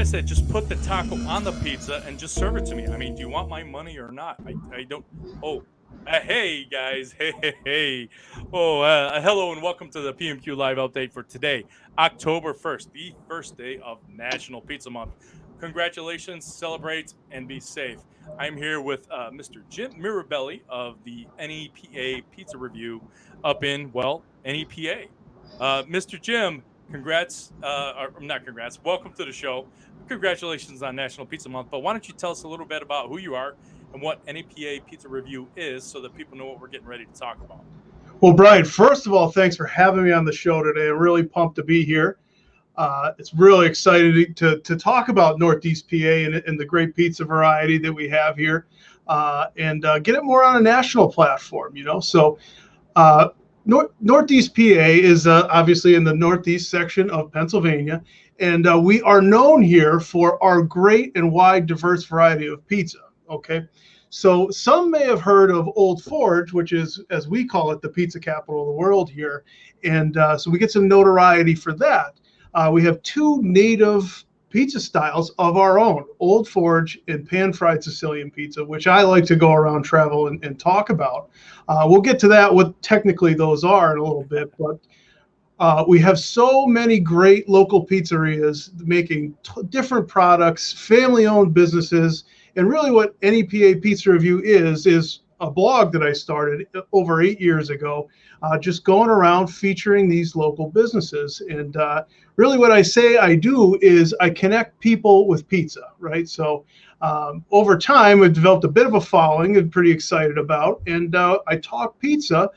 I said, just put the taco on the pizza and just serve it to me. I mean, do you want my money or not? I don't. Oh, hey guys, hey. Oh, hello and welcome to the PMQ live update for today, October 1st, the first day of National Pizza Month. Congratulations, celebrate, and be safe. I'm here with Mr. Jim Mirabelli of the NEPA Pizza Review up in, well, NEPA. Mr. Jim, congrats, or not congrats, welcome to the show. Congratulations on National Pizza Month. But why don't you tell us a little bit about who you are and what NEPA Pizza Review is so that people know what we're getting ready to talk about? Well, Brian, first of all, thanks for having me on the show today. I'm really pumped to be here. It's really exciting to talk about Northeast PA and the great pizza variety that we have here, and get it more on a national platform, So Northeast PA is obviously in the northeast section of Pennsylvania, and we are known here for our great and wide, diverse variety of pizza, okay? So some may have heard of Old Forge, which is, as we call it, the pizza capital of the world here, and so we get some notoriety for that. We have two native pizza styles of our own, Old Forge and pan-fried Sicilian pizza, which I like to go around, travel, and talk about. We'll get to that, what technically those are in a little bit, but we have so many great local pizzerias making different products, family-owned businesses, and really what NEPA Pizza Review is a blog that I started over 8 years ago, just going around featuring these local businesses. And really what I say I do is I connect people with pizza, right? So over time, I've developed a bit of a following I'm pretty excited about. And I talk pizza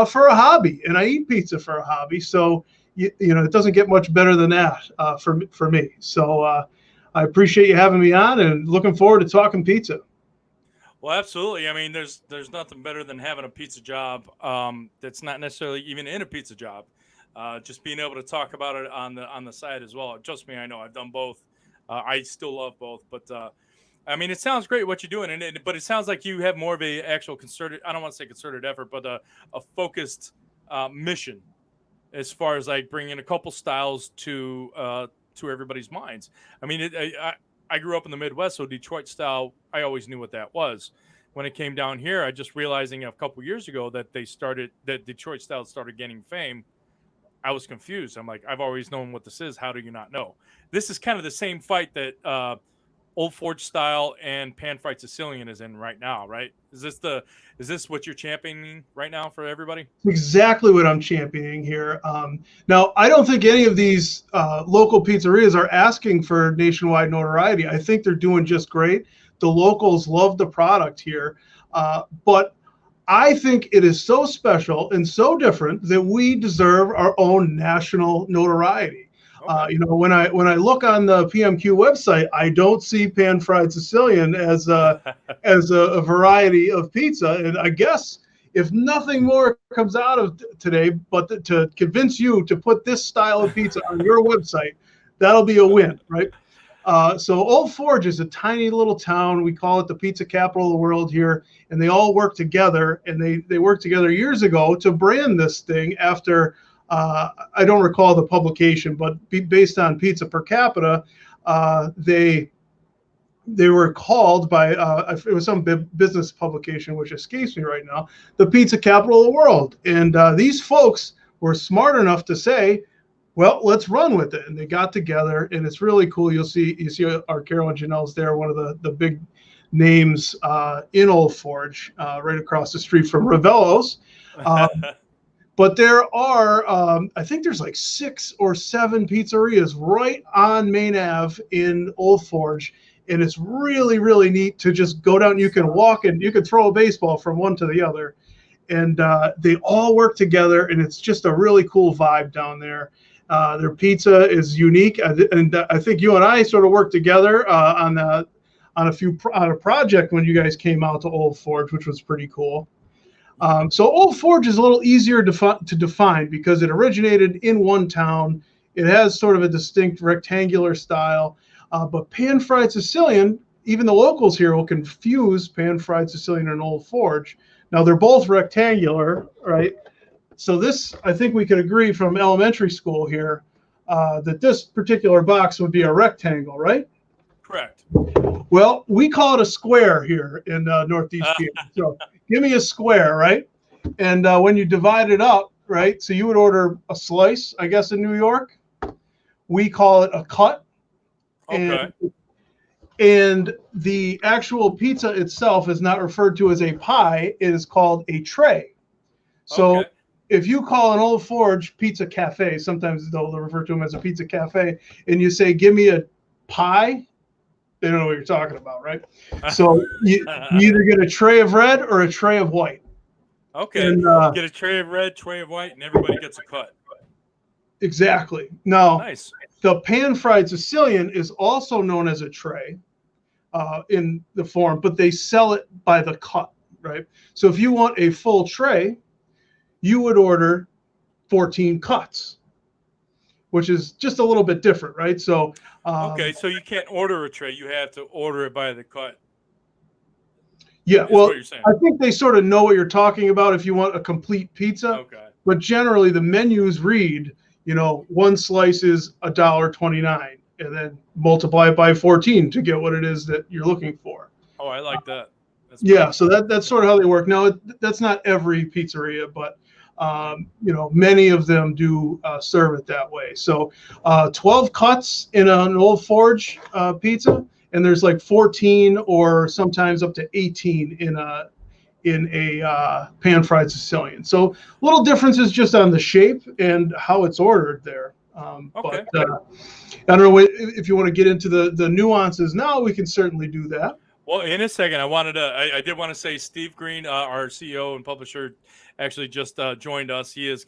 for a hobby, and I eat pizza for a hobby. So, it doesn't get much better than that for me. So I appreciate you having me on and looking forward to talking pizza. Well, absolutely. I mean, there's nothing better than having a pizza job that's not necessarily even in a pizza job. Just being able to talk about it on the side as well. Trust me, I know I've done both. I still love both, but I mean, it sounds great what you're doing, but it sounds like you have more of a actual concerted. I don't want to say concerted effort, but a focused mission as far as like bringing a couple styles to everybody's minds. I mean, I grew up in the Midwest, so Detroit style, I always knew what that was. When it came down here, I just realizing a couple years ago that Detroit style started gaining fame. I was confused. I'm like, I've always known what this is. How do you not know? This is kind of the same fight that Old Forge style and pan-fried Sicilian is in right now, right? Is this what you're championing right now for everybody? Exactly what I'm championing here. Now, I don't think any of these local pizzerias are asking for nationwide notoriety. I think they're doing just great. The locals love the product here, but I think it is so special and so different that we deserve our own national notoriety. Okay. When I look on the PMQ website, I don't see pan-fried Sicilian as a variety of pizza. And I guess if nothing more comes out of today, but to convince you to put this style of pizza on your website, that'll be a win, right? So Old Forge is a tiny little town. We call it the pizza capital of the world here, and they all work together. And they worked together years ago to brand this thing after. I don't recall the publication, but based on pizza per capita, they were called by it was some business publication which escapes me right now, the pizza capital of the world. And these folks were smart enough to say, well, let's run with it. And they got together, and it's really cool. You see our Carol and Janelle's there, one of the big names in Old Forge, right across the street from Ravello's. But there are, I think there's like 6 or 7 pizzerias right on Main Ave in Old Forge. And it's really, really neat to just go down. You can walk and you can throw a baseball from one to the other. And they all work together, and it's just a really cool vibe down there. Their pizza is unique. And I think you and I sort of worked together on a project when you guys came out to Old Forge, which was pretty cool. So Old Forge is a little easier to define because it originated in one town. It has sort of a distinct rectangular style, but pan-fried Sicilian, even the locals here will confuse pan-fried Sicilian and Old Forge. Now they're both rectangular, right? So this, I think we could agree from elementary school here, that this particular box would be a rectangle, right? Correct. Well, we call it a square here in Northeast PA. So give me a square, right? And when you divide it up, right? So you would order a slice, I guess, in New York. We call it a cut. Okay. And the actual pizza itself is not referred to as a pie. It is called a tray. So Okay. if you call an Old Forge Pizza Cafe, sometimes they'll refer to them as a pizza cafe, and you say, give me a pie, they don't know what you're talking about, right? So you either get a tray of red or a tray of white. Okay. And, get a tray of red, tray of white, and everybody gets a cut. Exactly. Now, Nice. the pan-fried Sicilian is also known as a tray in the form, but they sell it by the cut, right? So if you want a full tray, you would order 14 cuts, which is just a little bit different, right? So okay, so you can't order a tray; you have to order it by the cut. yeah, Is well, what you're saying. I think they sort of know what you're talking about if you want a complete pizza. Okay. But generally, the menus read, one slice is $1.29, and then multiply it by 14 to get what it is that you're looking for. Oh, I like that. Yeah, so that's sort of how they work. Now, that's not every pizzeria, but many of them do serve it that way. So 12 cuts in an Old Forge pizza, and there's like 14 or sometimes up to 18 in a pan-fried Sicilian. So little differences just on the shape and how it's ordered there. Okay. But I don't know if you want to get into the nuances now. We can certainly do that. Well, in a second, I did want to say Steve Green, our CEO and publisher, actually just joined us. He is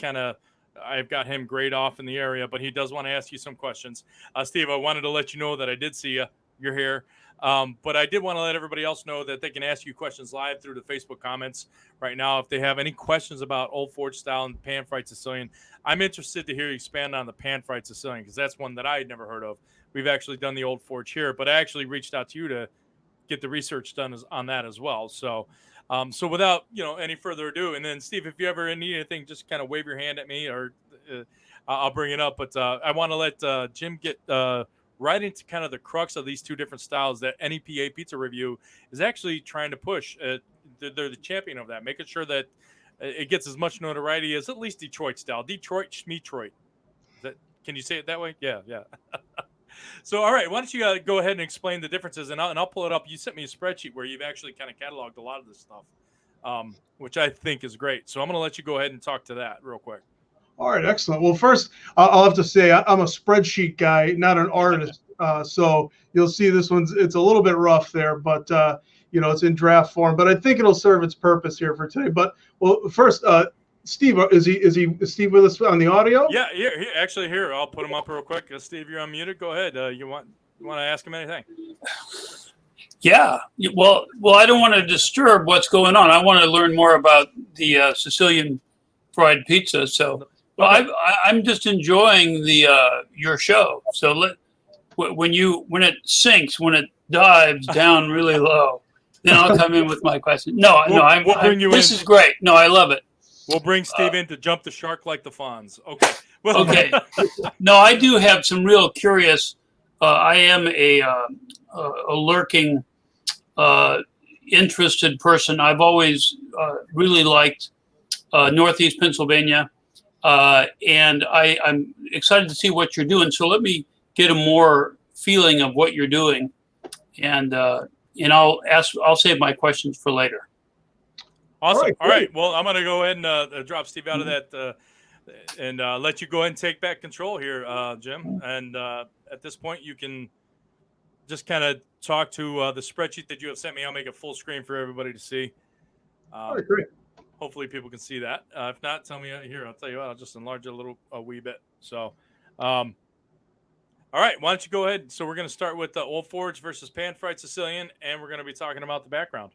I've got him grayed off in the area, but he does want to ask you some questions. Steve, I wanted to let you know that I did see you. You're here. But I did want to let everybody else know that they can ask you questions live through the Facebook comments right now. If they have any questions about Old Forge style and pan-fried Sicilian, I'm interested to hear you expand on the pan-fried Sicilian because that's one that I had never heard of. We've actually done the Old Forge here, but I actually reached out to you to get the research done on that as well. So, so without any further ado, and then Steve, if you ever need anything, just kind of wave your hand at me, or I'll bring it up. But I want to let Jim get right into kind of the crux of these two different styles that NEPA Pizza Review is actually trying to push. They're the champion of that, making sure that it gets as much notoriety as at least Detroit style. Detroit Schmetroit. Can you say it that way? Yeah. So, all right, why don't you go ahead and explain the differences, and I'll pull it up. You sent me a spreadsheet where you've actually kind of cataloged a lot of this stuff, which I think is great. So I'm going to let you go ahead and talk to that real quick. All right, excellent. Well, first, I'll have to say I'm a spreadsheet guy, not an artist. So you'll see it's a little bit rough there, but, it's in draft form. But I think it'll serve its purpose here for today. But, well, first, Steve, is Steve with us on the audio? Yeah, actually, here, I'll put him up real quick. Steve, you're unmuted. Go ahead. You want to ask him anything? Yeah. Well, I don't want to disturb what's going on. I want to learn more about the Sicilian fried pizza. So, well, I'm just enjoying your show. So when it sinks, when it dives down really low, then I'll come in with my question. We'll bring you in. This is great. No, I love it. We'll bring Steve in to jump the shark like the Fonz. Okay. Well, okay. No, I do have some real curious. I am a lurking, interested person. I've always really liked Northeast Pennsylvania, and I'm excited to see what you're doing. So let me get a more feeling of what you're doing, and I'll save my questions for later. Awesome. All right. Well, I'm going to go ahead and drop Steve out of that and let you go ahead and take back control here, Jim. And at this point, you can just kind of talk to the spreadsheet that you have sent me. I'll make it full screen for everybody to see. All right, great. Hopefully people can see that. If not, tell me here. I'll tell you what, I'll just enlarge it a wee bit. So, all right. Why don't you go ahead? So we're going to start with the Old Forge versus pan-fried Sicilian, and we're going to be talking about the background.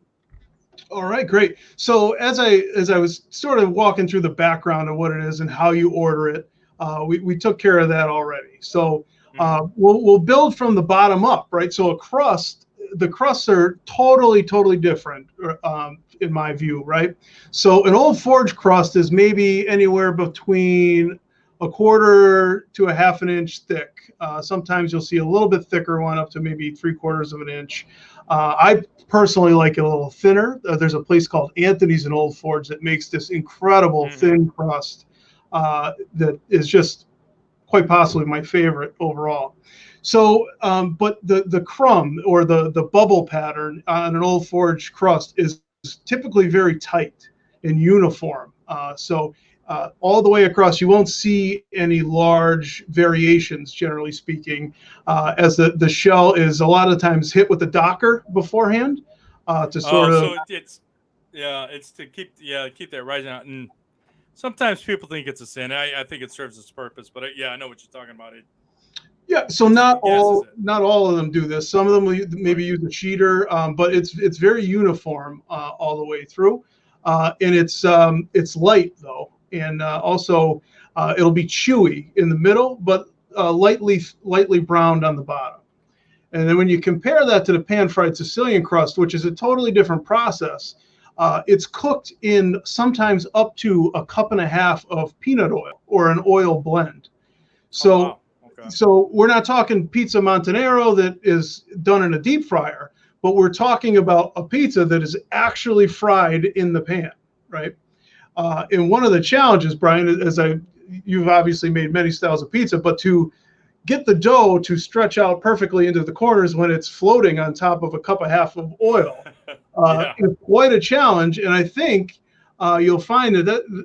All right, great. So as I was sort of walking through the background of what it is and how you order it, we took care of that already. So we'll build from the bottom up, right? So the crusts are totally different in my view, right? So an Old Forge crust is maybe anywhere between a quarter to a half an inch thick. Sometimes you'll see a little bit thicker one, up to maybe 3/4 of an inch. I personally like it a little thinner. There's a place called Anthony's in Old Forge that makes this incredible thin crust that is just quite possibly my favorite overall. So, but the crumb or the bubble pattern on an Old Forge crust is typically very tight and uniform. So all the way across, you won't see any large variations, generally speaking, as the shell is a lot of times hit with a docker beforehand to sort of. So it's to keep that rising out. And sometimes people think it's a sin. I think it serves its purpose, but I know what you're talking about. Yeah, so not all of them do this. Some of them will maybe use a cheater, but it's very uniform all the way through, and it's light though, and also it'll be chewy in the middle, but lightly browned on the bottom. And then when you compare that to the pan-fried Sicilian crust, which is a totally different process, it's cooked in sometimes up to 1.5 cups of peanut oil or an oil blend. So. Oh, wow. So we're not talking pizza Montanero that is done in a deep fryer, but we're talking about a pizza that is actually fried in the pan, right? And one of the challenges, Brian, you've obviously made many styles of pizza, but to get the dough to stretch out perfectly into the corners when it's floating on top of 1.5 cups of oil is quite a challenge. And I think you'll find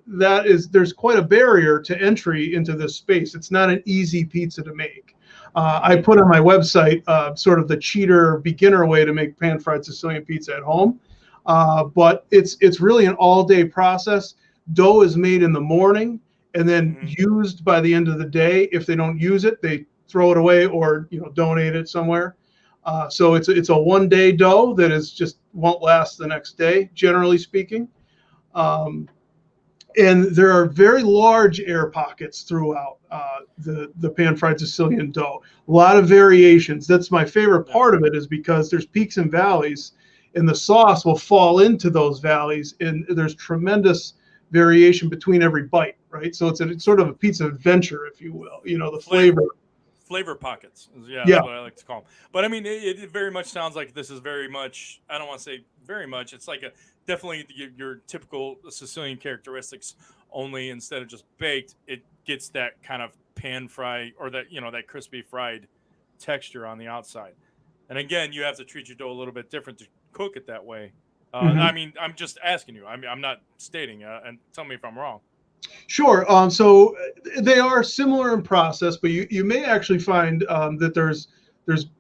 there's quite a barrier to entry into this space. It's not an easy pizza to make. I put on my website sort of the cheater beginner way to make pan-fried Sicilian pizza at home, but it's really an all-day process. Dough is made in the morning and then used by the end of the day. If they don't use it, they throw it away or donate it somewhere. So it's a one-day dough that won't last the next day, generally speaking. And there are very large air pockets throughout the pan-fried Sicilian dough. A lot of variations. That's my favorite part of it, is because there's peaks and valleys, and the sauce will fall into those valleys, and there's tremendous variation between every bite, right? So it's sort of a pizza adventure, if you will. The flavor pockets. That's what I like to call them. But I mean, it very much sounds like this is very much, I don't want to say very much, it's like definitely your typical Sicilian characteristics, only instead of just baked, it gets that kind of pan fry or that, that crispy fried texture on the outside. And again, you have to treat your dough a little bit different to cook it that way. I mean, I'm just asking you. I'm not stating, and tell me if I'm wrong. Sure. So they are similar in process, but you may actually find that there's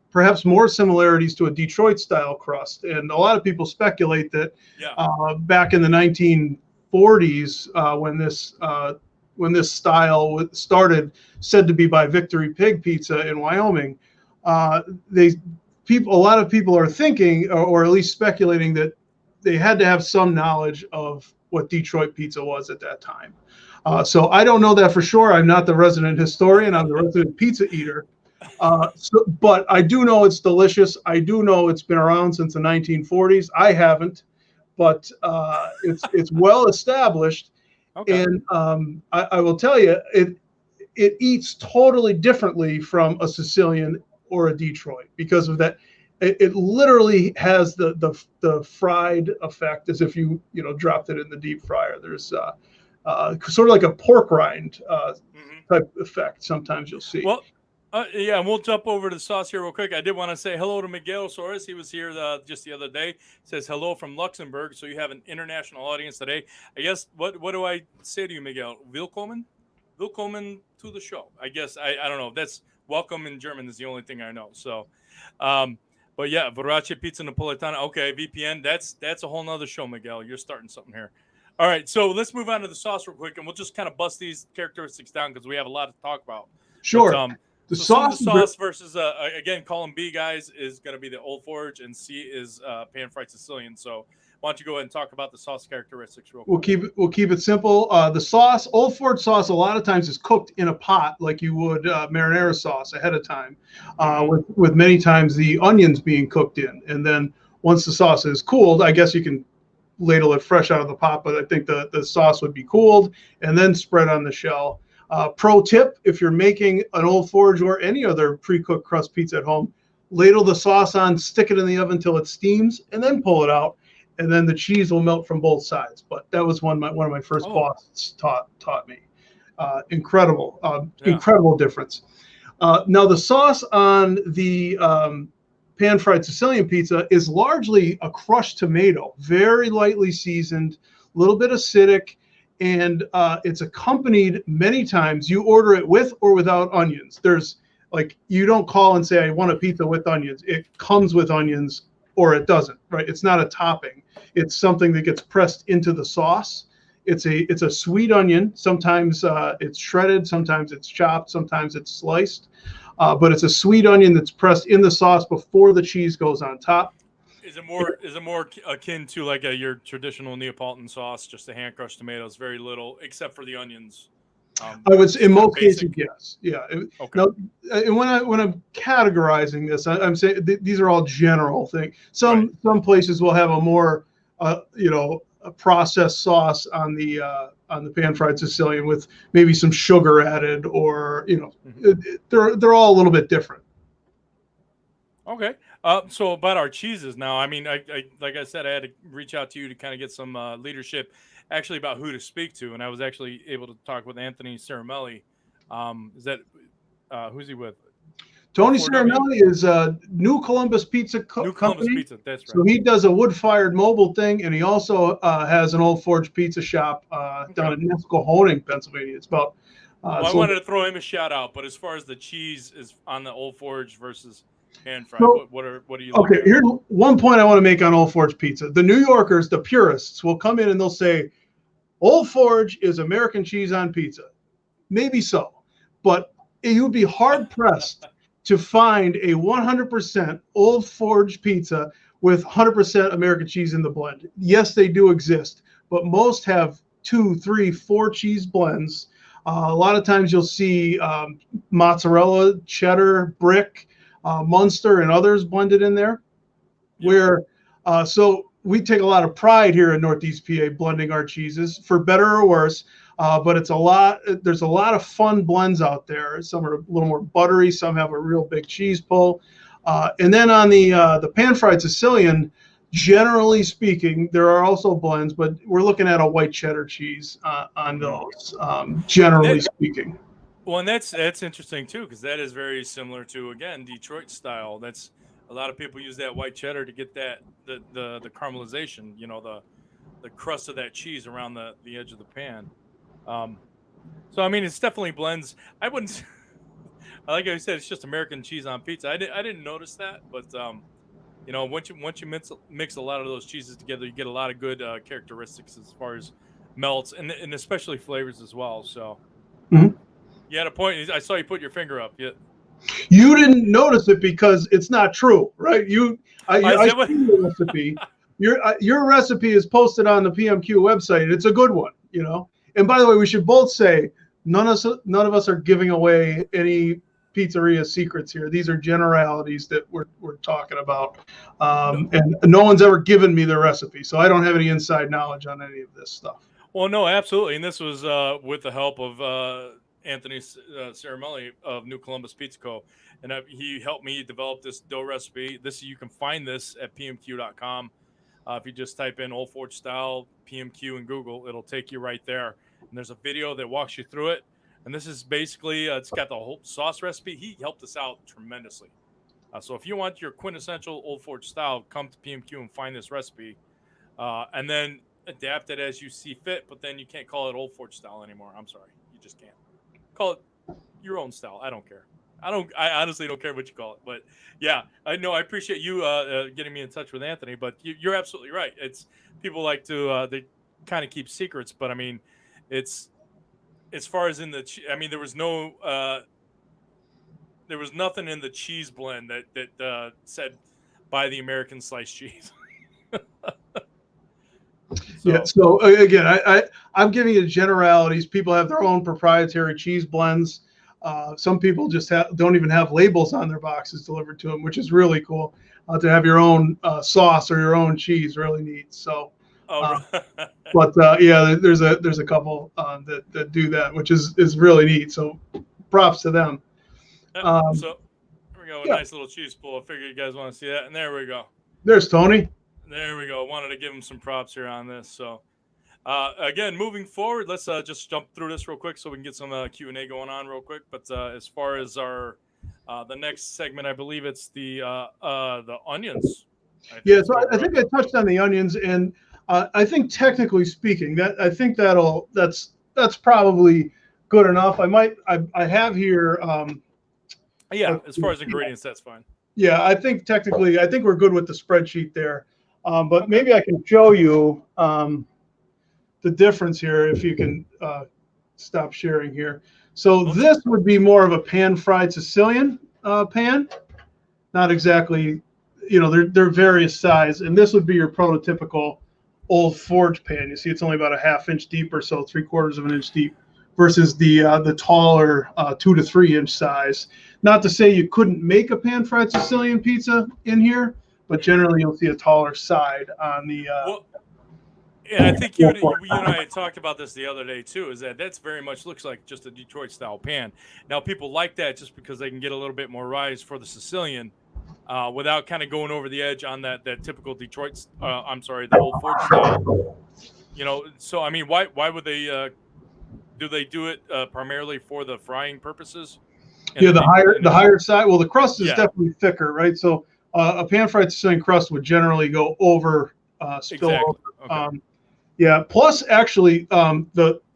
perhaps more similarities to a Detroit style crust. And a lot of people speculate that back in the 1940s, when this style started, said to be by Victory Pig Pizza in Wyoming, a lot of people are thinking, or at least speculating, that they had to have some knowledge of what Detroit pizza was at that time. So I don't know that for sure. I'm not the resident historian. I'm the resident pizza eater. But I do know it's delicious. I do know it's been around since the 1940s. I haven't, but it's well established. Okay. And I will tell you, it eats totally differently from a Sicilian or a Detroit because of that. It literally has the fried effect, as if you dropped it in the deep fryer. There's sort of like a pork rind type effect. Sometimes you'll see. Well, and we'll jump over to the sauce here real quick. I did want to say hello to Miguel Soares. He was here just the other day. Says hello from Luxembourg. So you have an international audience today. I guess what do I say to you, Miguel? Willkommen to the show. I guess I don't know. That's welcome in German is the only thing I know. So, but yeah, Verace Pizza Napoletana. Okay, VPN. That's a whole nother show, Miguel. You're starting something here. All right, so let's move on to the sauce real quick, and we'll just kind of bust these characteristics down because we have a lot to talk about. Sure. But, the sauce versus again, column B, guys, is going to be the Old Forge, and C is pan-fried Sicilian. So why don't you go ahead and talk about the sauce characteristics real quick? We'll keep it simple. The sauce, Old Forge sauce, a lot of times is cooked in a pot like you would marinara sauce ahead of time, with many times the onions being cooked in. And then once the sauce is cooled, I guess you can ladle it fresh out of the pot, but I think the sauce would be cooled and then spread on the shell. Pro tip, if you're making an Old Forge or any other pre-cooked crust pizza at home, ladle the sauce on, stick it in the oven until it steams, and then pull it out, and then the cheese will melt from both sides. But that was one of my first bosses taught me. Incredible difference. Now the sauce on the pan-fried Sicilian pizza is largely a crushed tomato, very lightly seasoned, a little bit acidic, and it's accompanied many times. You order it with or without onions. There's like, you don't call and say, I want a pizza with onions. It comes with onions or it doesn't, right? It's not a topping. It's something that gets pressed into the sauce. It's a sweet onion. Sometimes it's shredded, sometimes it's chopped, sometimes it's sliced. But it's a sweet onion that's pressed in the sauce before the cheese goes on top. Is it more akin to like your traditional Neapolitan sauce, just the hand crushed tomatoes, very little except for the onions? I would say in most cases, yes. Yeah. Okay. Now, and when I'm categorizing this, I'm saying these are all general things. Some places will have a more a processed sauce on the pan-fried Sicilian with maybe some sugar added, or they're all a little bit different. Okay. So about our cheeses now, I mean, I like I said, I had to reach out to you to kind of get some leadership, actually, about who to speak to, and I was actually able to talk with Anthony Ceramelli. Is that who's he with? Tony Ceramelli is New Columbus Pizza New Columbus Company. Pizza, that's right. So he does a wood-fired mobile thing, and he also has an Old Forge pizza shop down in Nesquehoning, Pennsylvania. It's about. I wanted to throw him a shout out, but as far as the cheese is on the Old Forge versus pan-fried, what are you looking at? Here's one point I want to make on Old Forge pizza. The New Yorkers, the purists, will come in and they'll say, Old Forge is American cheese on pizza. Maybe so, but you would be hard-pressed to find a 100% Old Forge pizza with 100% American cheese in the blend. Yes, they do exist, but most have 2, 3, 4 cheese blends. A lot of times you'll see mozzarella, cheddar, brick, Munster, and others blended in there. So we take a lot of pride here in Northeast PA blending our cheeses, for better or worse. But it's there's a lot of fun blends out there. Some are a little more buttery, some have a real big cheese pull. And then on the pan-fried Sicilian, generally speaking, there are also blends, but we're looking at a white cheddar cheese on those, generally speaking. Well, and that's interesting too, because that is very similar to, again, Detroit style. That's a lot of people use that white cheddar to get that the caramelization, the crust of that cheese around the edge of the pan. So I mean, it's definitely blends. I wouldn't, like I said, it's just American cheese on pizza. I didn't notice that, but once you mix a lot of those cheeses together, you get a lot of good characteristics as far as melts and especially flavors as well. So. Mm-hmm. You had a point. I saw you put your finger up. Yeah. You didn't notice it because it's not true, right? I see your recipe. Your recipe is posted on the PMQ website. It's a good one, And by the way, we should both say none of us are giving away any pizzeria secrets here. These are generalities that we're talking about, and no one's ever given me the recipe, so I don't have any inside knowledge on any of this stuff. Well, no, absolutely, and this was with the help of Anthony Ceramelli of New Columbus Pizza Co. And he helped me develop this dough recipe. You can find this at PMQ.com. If you just type in Old Forge style PMQ in Google, it'll take you right there. And there's a video that walks you through it. And this is basically, it's got the whole sauce recipe. He helped us out tremendously. So if you want your quintessential Old Forge style, come to PMQ and find this recipe. And then adapt it as you see fit. But then you can't call it Old Forge style anymore. I'm sorry. You just can't. Call it your own style. I don't care. I honestly don't care what you call it. But yeah, I know I appreciate you getting me in touch with Anthony. But you're absolutely right. It's people like to they kind of keep secrets. But I mean, it's as far as in there was nothing in the cheese blend that said buy the American sliced cheese. So again, I'm giving you generalities. People have their own proprietary cheese blends. Some people just don't even have labels on their boxes delivered to them, which is really cool. To have your own sauce or your own cheese, really neat. So Oh, But yeah, there's a couple that do that, which is really neat. So props to them. yep. Um, So here we go. A yeah, nice little cheese pull. I figured you guys want to see that. And there we go. there's Tony. There we go. Wanted to give him some props here on this. So again, moving forward, let's just jump through this real quick so we can get some Q&A going on real quick. But as far as our the next segment, I believe it's the onions. Yeah, so I think I touched on the onions, and I think technically speaking, that's probably good enough. I have here. Yeah, as far as ingredients, that's fine. Yeah, I think technically, I think we're good with the spreadsheet there. But Okay. maybe I can show you the difference here if you can stop sharing here. So this would be more of a pan-fried Sicilian pan, not exactly. They're various size, and this would be your prototypical old forge pan. You see, it's only about a ½ inch deep or so, 3/4 of an inch deep, versus the taller 2 to 3 inch size. Not to say you couldn't make a pan fried Sicilian pizza in here, but generally you'll see a taller side on the. And I think you and I had talked about this the other day too. Is that's very much looks like just a Detroit style pan. Now people like that just because they can get a little bit more rise for the Sicilian. Without kind of going over the edge on that typical Detroit, the old Ford style. So I mean, why would they do they do it primarily for the frying purposes? Yeah, the higher side. Well, the crust is definitely thicker, right? So a pan fried Sicilian crust would generally go over, spill over. Okay. Yeah. Plus, actually,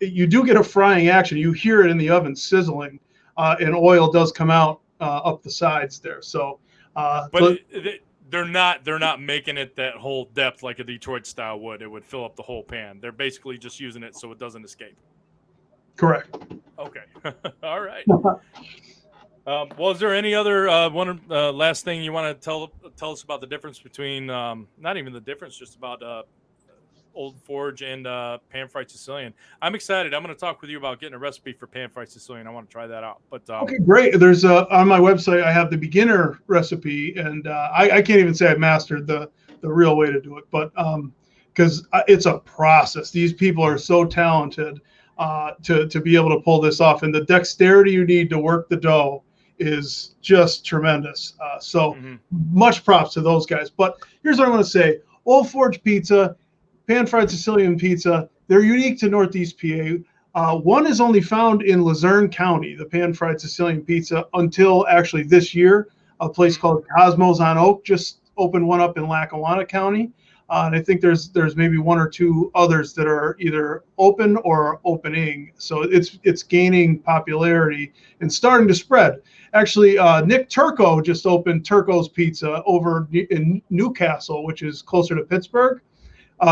you do get a frying action. You hear it in the oven sizzling, and oil does come out up the sides there. So. But they're not making it that whole depth like a Detroit style would. It would fill up the whole pan. They're basically just using it so it doesn't escape. Correct. Okay. All right. Well, is there any other last thing you want to tell us about the difference between not even the difference, just about Old Forge and pan fried Sicilian? I'm excited. I'm going to talk with you about getting a recipe for pan fried Sicilian. I want to try that out. But okay, great. There's on my website I have the beginner recipe, and I can't even say I mastered the real way to do it, but because it's a process. These people are so talented to be able to pull this off, and the dexterity you need to work the dough is just tremendous. So much props to those guys. But here's what I want to say: Old Forge Pizza, pan fried Sicilian pizza, they're unique to Northeast PA. One is only found in Luzerne County, the pan fried Sicilian pizza, until actually this year. A place called Cosmos on Oak just opened one up in Lackawanna County. And I think there's maybe 1 or 2 others that are either open or opening. So it's gaining popularity and starting to spread. Actually, Nick Turco just opened Turco's Pizza over in Newcastle, which is closer to Pittsburgh.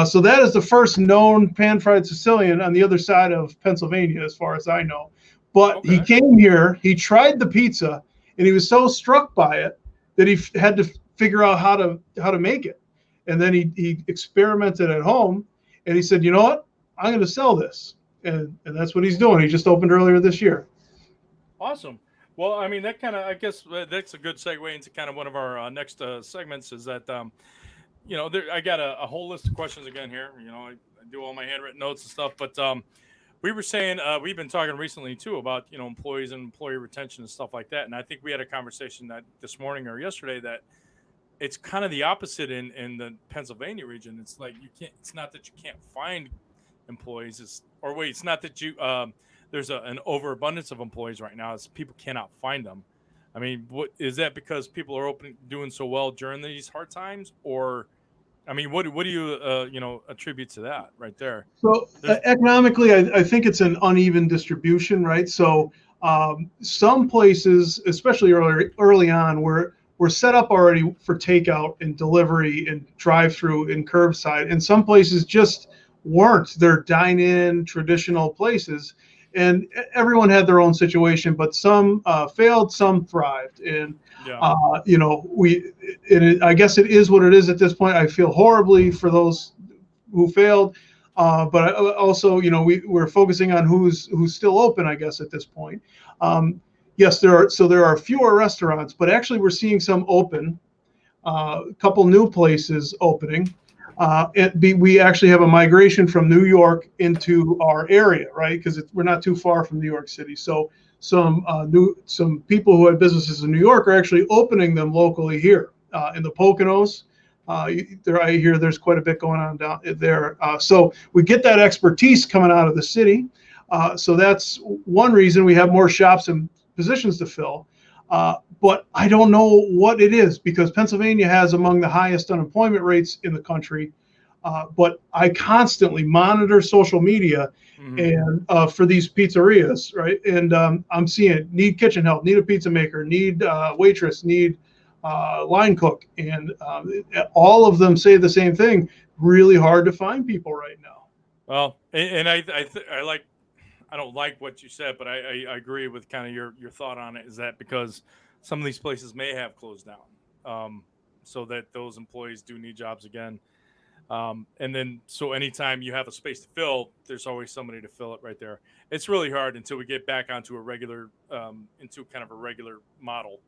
So that is the first known pan-fried Sicilian on the other side of Pennsylvania, as far as I know. But he came here, he tried the pizza, and he was so struck by it that he had to figure out how to make it. And then he experimented at home, and he said, you know what, I'm going to sell this. And that's what he's doing. He just opened earlier this year. Awesome. Well, I mean, that kind of, I guess that's a good segue into kind of one of our next segments is that, I got a whole list of questions again here. I do all my handwritten notes and stuff, but we were saying, we've been talking recently too about, employees and employee retention and stuff like that. And I think we had a conversation that this morning or yesterday that it's kind of the opposite in the Pennsylvania region. It's like it's not that you can't find employees. It's not that you, there's an overabundance of employees right now. It's people cannot find them. I mean, what is that because people are doing so well during these hard times, or, I mean, what do you attribute to that right there? So economically, I think it's an uneven distribution, right? So some places, especially early on, were set up already for takeout and delivery and drive-through and curbside, and some places just weren't. They're dine-in traditional places. And everyone had their own situation, but some failed, some thrived. And, I guess it is what it is at this point. I feel horribly for those who failed. But also, we're focusing on who's still open, I guess, at this point. Yes, there are fewer restaurants, but actually we're seeing some open, a couple new places opening. We actually have a migration from New York into our area, right? Because we're not too far from New York City. So some people who had businesses in New York are actually opening them locally here in the Poconos. I hear there's quite a bit going on down there. So we get that expertise coming out of the city. So that's one reason we have more shops and positions to fill. But I don't know what it is, because Pennsylvania has among the highest unemployment rates in the country. But I constantly monitor social media and for these pizzerias, right? And I'm seeing need kitchen help, need a pizza maker, need waitress, need line cook, and all of them say the same thing. Really hard to find people right now. Well, and I don't like what you said, but I agree with kind of your thought on it. Is that because some of these places may have closed down, so that those employees do need jobs again. And then, so anytime you have a space to fill, there's always somebody to fill it right there. It's really hard until we get back onto a regular, into kind of a regular model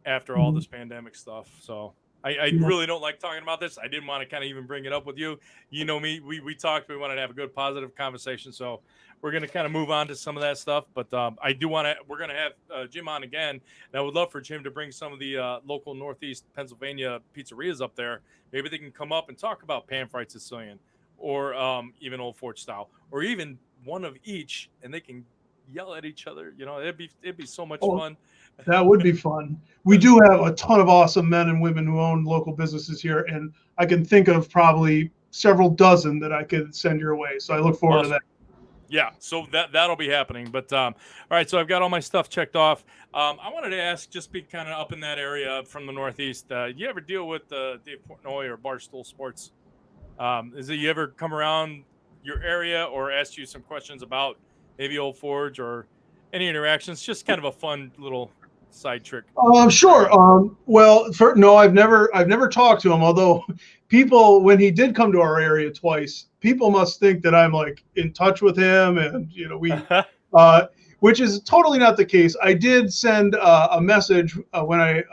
after all this pandemic stuff. So I really don't like talking about this. I didn't want to kind of even bring it up with you. You know me, we talked, we wanted to have a good, positive conversation. So we're going to kind of move on to some of that stuff. But I do want to, we're going to have Jim on again. And I would love for Jim to bring some of the local Northeast Pennsylvania pizzerias up there. Maybe they can come up and talk about pan-fried Sicilian, or even Old Forge style, or even one of each, and they can yell at each other. You know, it'd be so much fun. That would be fun. We do have a ton of awesome men and women who own local businesses here, and I can think of probably several dozen that I could send your way. So I look forward to that. Yeah, so that'll be happening. But all right, so I've got all my stuff checked off. I wanted to ask, just be kind of up in that area from the Northeast. You ever deal with Dave Portnoy or Barstool Sports? Is it you ever come around your area or asked you some questions about maybe Old Forge or any interactions? Just kind of a fun little side trick. Sure. Well, no, I've never talked to him. Although people, when he did come to our area twice, people must think that I'm like in touch with him, and you know, we, which is totally not the case. I did send a message when I,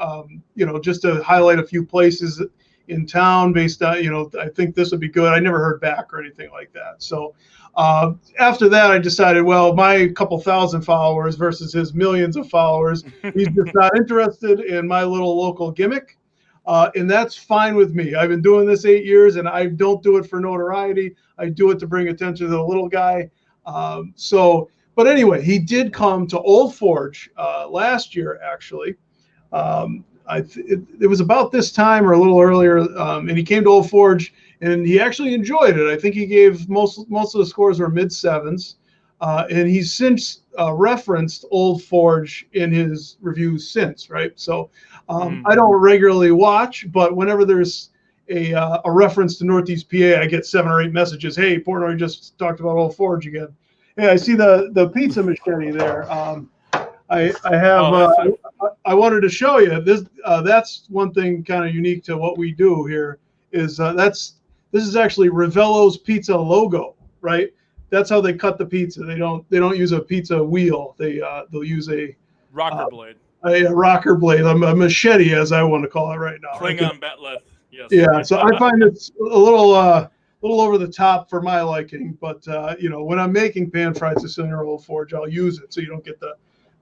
just to highlight a few places in town based on, I think this would be good. I never heard back or anything like that. So after that, I decided, well, my couple thousand followers versus his millions of followers, he's just not interested in my little local gimmick. And that's fine with me. I've been doing this 8 years, and I don't do it for notoriety. I do it to bring attention to the little guy. But anyway, he did come to Old Forge last year, actually. It was about this time or a little earlier, and he came to Old Forge, and he actually enjoyed it. I think he gave most of the scores were mid-sevens, and he's since referenced Old Forge in his reviews since, right? So I don't regularly watch, but whenever there's a reference to Northeast PA, I get 7 or 8 messages. Hey, Portnoy just talked about Old Forge again. Yeah, I see the pizza machete there. I have. I wanted to show you this. That's one thing kind of unique to what we do here. Is this is actually Ravello's pizza logo, right? That's how they cut the pizza. They don't use a pizza wheel. They'll use a rocker blade. A rocker blade, a machete, as I want to call it right now. Klingon Batleth. Yes. Yeah. So I find it's a little over the top for my liking, but when I'm making pan-fried Sicilian or Old Forge, I'll use it so you don't get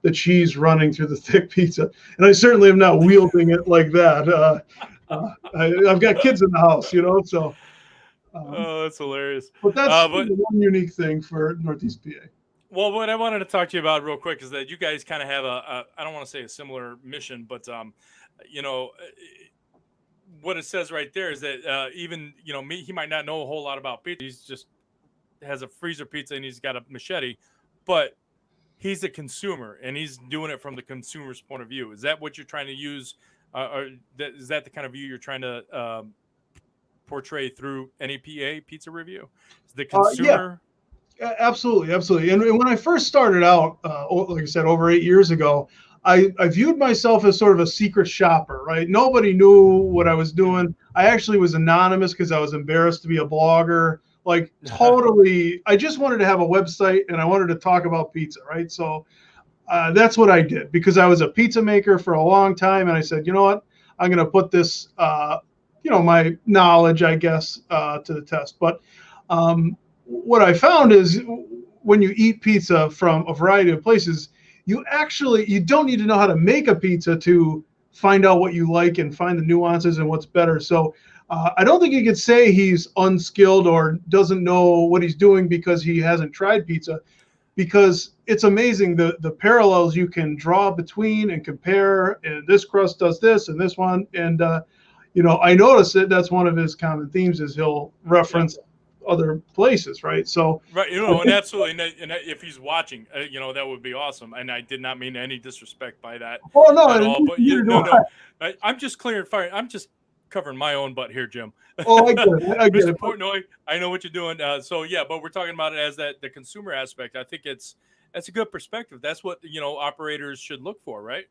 the cheese running through the thick pizza. And I certainly am not wielding it like that. I've got kids in the house, so. Oh, that's hilarious. But that's one unique thing for Northeast PA. Well, what I wanted to talk to you about real quick is that you guys kind of have I don't want to say a similar mission, but, what it says right there is that even, he might not know a whole lot about pizza. He's just has a freezer pizza and he's got a machete, but he's a consumer and he's doing it from the consumer's point of view. Is that what you're trying to use? Is that the kind of view you're trying to portray through NEPA pizza review? Is the consumer? Yeah, absolutely. And when I first started out, like I said, over 8 years ago, I viewed myself as sort of a secret shopper, right? Nobody knew what I was doing. I actually was anonymous because I was embarrassed to be a blogger. Like totally, I just wanted to have a website and I wanted to talk about pizza, right? So that's what I did because I was a pizza maker for a long time. And I said, you know what? I'm going to put this my knowledge, I guess, to the test. But what I found is when you eat pizza from a variety of places, you don't need to know how to make a pizza to find out what you like and find the nuances and what's better. So I don't think you could say he's unskilled or doesn't know what he's doing because he hasn't tried pizza, because it's amazing the parallels you can draw between and compare, and this crust does this and this one. And I noticed that's one of his common themes is he'll reference other places, right? So right, and absolutely, and if he's watching, that would be awesome. And I did not mean any disrespect by that oh no at all. But no, I'm just clearing fire. I'm just covering my own butt here, Jim. Oh, I get it. Mr. Portnoy, I know what you're doing. So yeah, but we're talking about it as the consumer aspect. I think that's a good perspective. That's what operators should look for, right?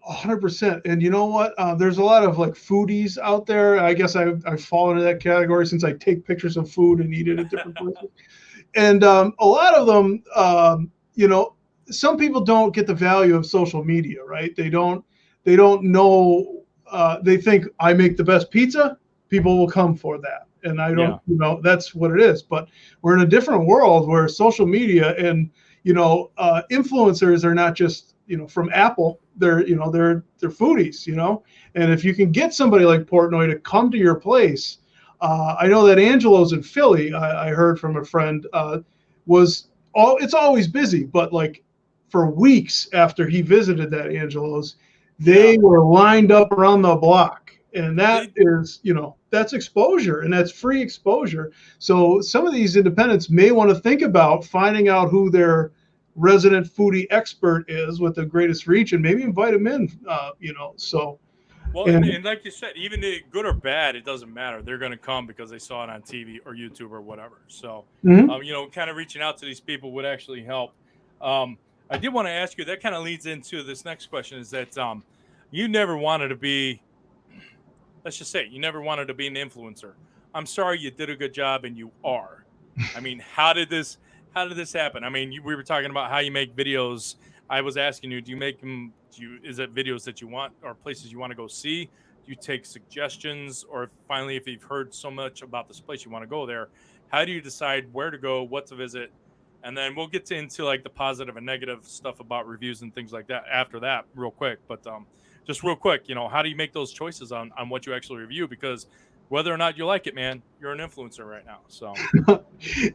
100%. And you know what? There's a lot of like foodies out there. I guess I fall into that category since I take pictures of food and eat it at different places. And a lot of them, some people don't get the value of social media, right? They don't know. They think I make the best pizza, people will come for that. And I don't, that's what it is. But we're in a different world where social media and, influencers are not just, from Apple. They're foodies, and if you can get somebody like Portnoy to come to your place, I know that Angelo's in Philly. I heard from a friend it's always busy, but like for weeks after he visited that Angelo's, they were lined up around the block, and that is, that's exposure, and that's free exposure. So some of these independents may want to think about finding out who their resident foodie expert is with the greatest reach, and maybe invite him in, so. Well, and like you said, even good or bad, it doesn't matter. They're going to come because they saw it on TV or YouTube or whatever. So, kind of reaching out to these people would actually help. I did want to ask you, that kind of leads into this next question, is that you never wanted to be, let's just say, you never wanted to be an influencer. I'm sorry, you did a good job and you are. I mean, how did this happen? I mean, we were talking about how you make videos. I was asking you, do you make them? Is it videos that you want or places you want to go see? Do you take suggestions, or finally, if you've heard so much about this place, you want to go there? How do you decide where to go, what to visit? And then we'll get into like the positive and negative stuff about reviews and things like that after that, real quick. But just real quick, how do you make those choices on what you actually review? Because whether or not you like it, man, you're an influencer right now. So,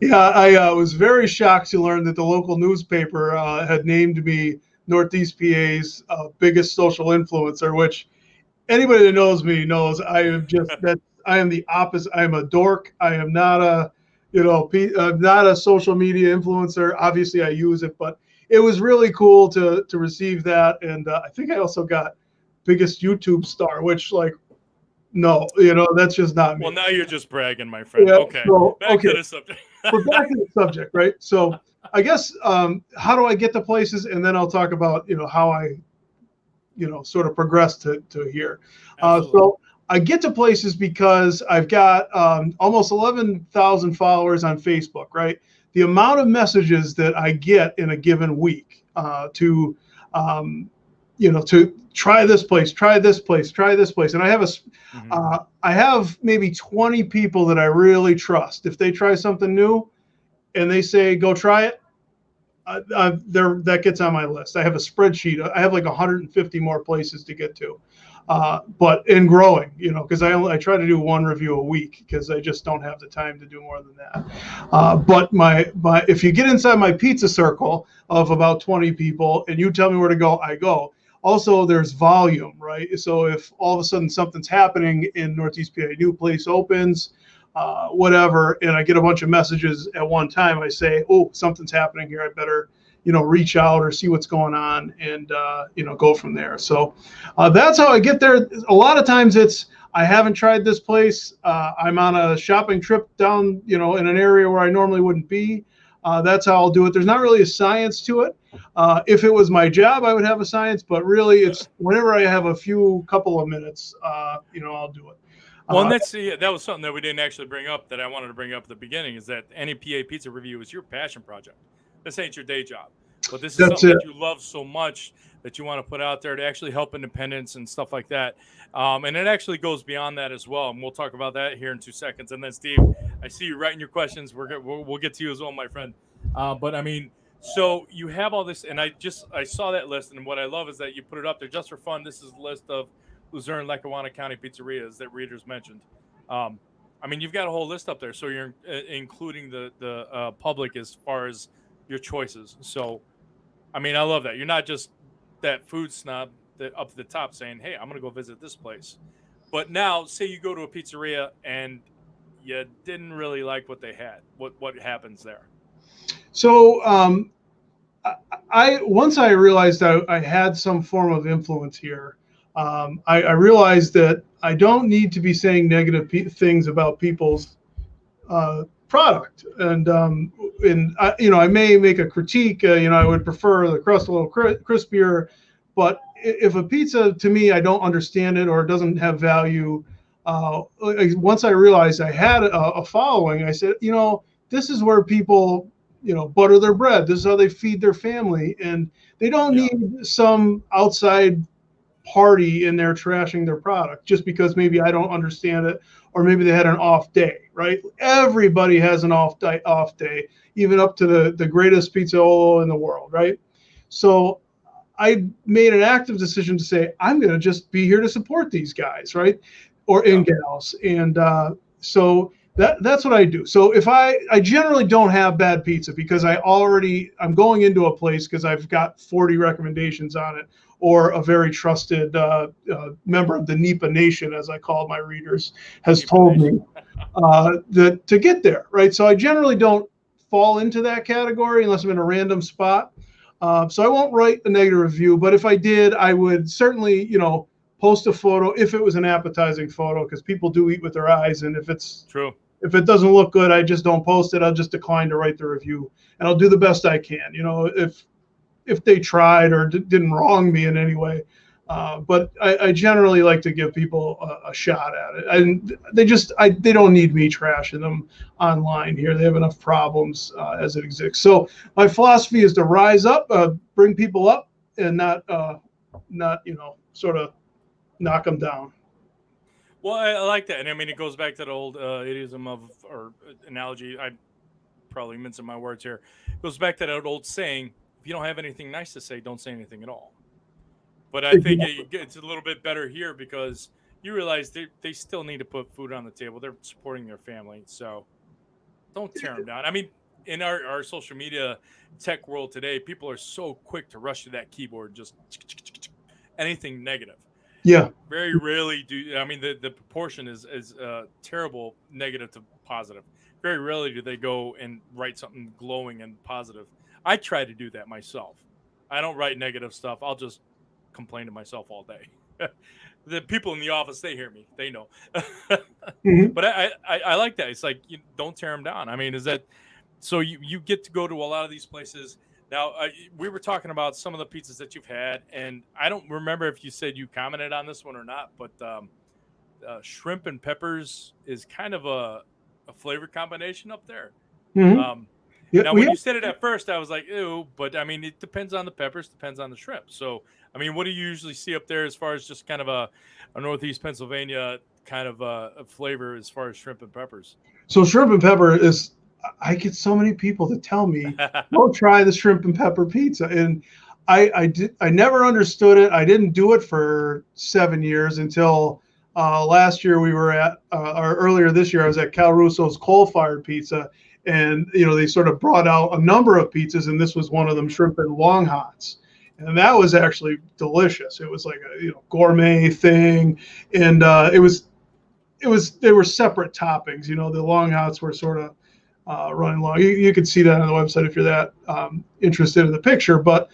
yeah, I was very shocked to learn that the local newspaper had named me Northeast PA's biggest social influencer, which anybody that knows me knows I am I am the opposite. I am a dork. I am not a, not a social media influencer. Obviously, I use it, but it was really cool to receive that. And I think I also got biggest YouTube star, which no, that's just not me. Well, now you're just bragging, my friend. Yeah, okay. So, back to the subject. We're back to the subject, right? So I guess how do I get to places, and then I'll talk about how I sort of progress to here. So I get to places because I've got almost 11,000 followers on Facebook, right? The amount of messages that I get in a given week to try this place, try this place, try this place. And I have I have maybe 20 people that I really trust. If they try something new and they say, go try it, that gets on my list. I have a spreadsheet. I have like 150 more places to get to, but in growing, because I try to do one review a week because I just don't have the time to do more than that. But if you get inside my pizza circle of about 20 people and you tell me where to go, I go. Also, there's volume, right? So if all of a sudden something's happening in Northeast PA, new place opens, whatever, and I get a bunch of messages at one time, I say, oh, something's happening here. I better, reach out or see what's going on and, go from there. So that's how I get there. A lot of times I haven't tried this place. I'm on a shopping trip down, in an area where I normally wouldn't be. That's how I'll do it. There's not really a science to it. If it was my job, I would have a science, but really it's whenever I have a couple of minutes, I'll do it. Well, and that was something that we didn't actually bring up that I wanted to bring up at the beginning, is that NEPA Pizza Review is your passion project. This ain't your day job, but this is something that you love so much that you want to put out there to actually help independents and stuff like that. And it actually goes beyond that as well. And we'll talk about that here in 2 seconds. And then Steve, I see you writing your questions. We'll get to you as well, my friend. But I mean, so you have all this, and I saw that list, and what I love is that you put it up there just for fun. This is a list of Luzerne, Lackawanna County pizzerias that readers mentioned. I mean, you've got a whole list up there, so you're including the public as far as your choices. So, I mean, I love that. You're not just that food snob that up at the top saying, "Hey, I'm going to go visit this place." But now, say you go to a pizzeria and you didn't really like what they had. What happens there? So I once I realized I had some form of influence here, I realized that I don't need to be saying negative things about people's product, and I may make a critique. I would prefer the crust a little crispier, but if a pizza to me I don't understand it or it doesn't have value, once I realized I had a following, I said, this is where people butter their bread. This is how they feed their family, and they don't need some outside party in there trashing their product just because maybe I don't understand it, or maybe they had an off day, right? Everybody has an off day, even up to the greatest pizzaiolo in the world, right? So I made an active decision to say, I'm going to just be here to support these guys, right? Or in gals. And so that's what I do. So if I generally don't have bad pizza because I'm going into a place because I've got 40 recommendations on it, or a very trusted member of the NEPA Nation, as I call my readers, has told me that to get there, right? So I generally don't fall into that category unless I'm in a random spot. So I won't write a negative review, but if I did, I would certainly, post a photo if it was an appetizing photo, because people do eat with their eyes, and if it's true. If it doesn't look good, I just don't post it. I'll just decline to write the review, and I'll do the best I can. If they tried or didn't wrong me in any way, but I generally like to give people a shot at it. And they don't need me trashing them online here. They have enough problems as it exists. So my philosophy is to rise up, bring people up, and not sort of knock them down. Well, I like that, and I mean it goes back to the old idiom or analogy. I'm probably mincing my words here. It goes back to that old saying: if you don't have anything nice to say, don't say anything at all. But I think it's a little bit better here because you realize they still need to put food on the table. They're supporting their family, so don't tear them down. I mean, in our social media tech world today, people are so quick to rush to that keyboard, just anything negative. Yeah. Very rarely do. I mean, the proportion is terrible, negative to positive. Very rarely do they go and write something glowing and positive. I try to do that myself. I don't write negative stuff. I'll just complain to myself all day. The people in the office, they hear me. They know. Mm-hmm. But I like that. It's like, don't tear them down. I mean, is that so you get to go to a lot of these places. Now, we were talking about some of the pizzas that you've had, and I don't remember if you said you commented on this one or not, but shrimp and peppers is kind of a flavor combination up there. Mm-hmm. Now, when you said it at first, I was like, ew, but I mean, it depends on the peppers, depends on the shrimp. So, I mean, what do you usually see up there as far as just kind of a Northeast Pennsylvania kind of a flavor as far as shrimp and peppers? So shrimp and pepper is, I get so many people to tell me, "Go try the shrimp and pepper pizza," and I never understood it. I didn't do it for 7 years until last year. We were at or earlier this year, I was at Cal Russo's Coal-Fired Pizza, and they sort of brought out a number of pizzas, and this was one of them, shrimp and long hots, and that was actually delicious. It was like a gourmet thing, and they were separate toppings. The long hots were sort of running long. You can see that on the website if you're that interested in the picture. But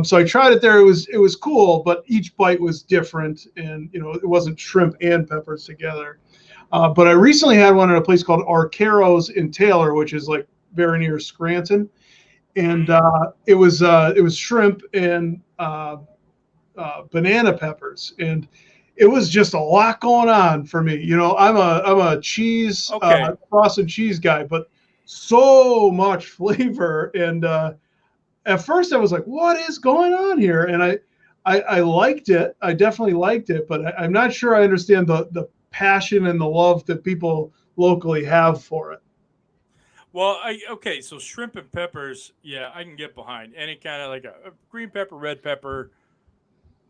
so I tried it there. It was cool, but each bite was different, and it wasn't shrimp and peppers together. But I recently had one at a place called Arcaro's in Taylor, which is like very near Scranton, and it was shrimp and banana peppers, and it was just a lot going on for me. I'm a cheese frosted cheese guy, but so much flavor. And at first I was like, what is going on here? And I liked it. I definitely liked it, but I'm not sure I understand the passion and the love that people locally have for it. Well, okay, so shrimp and peppers, yeah, I can get behind any kind of like a green pepper, red pepper,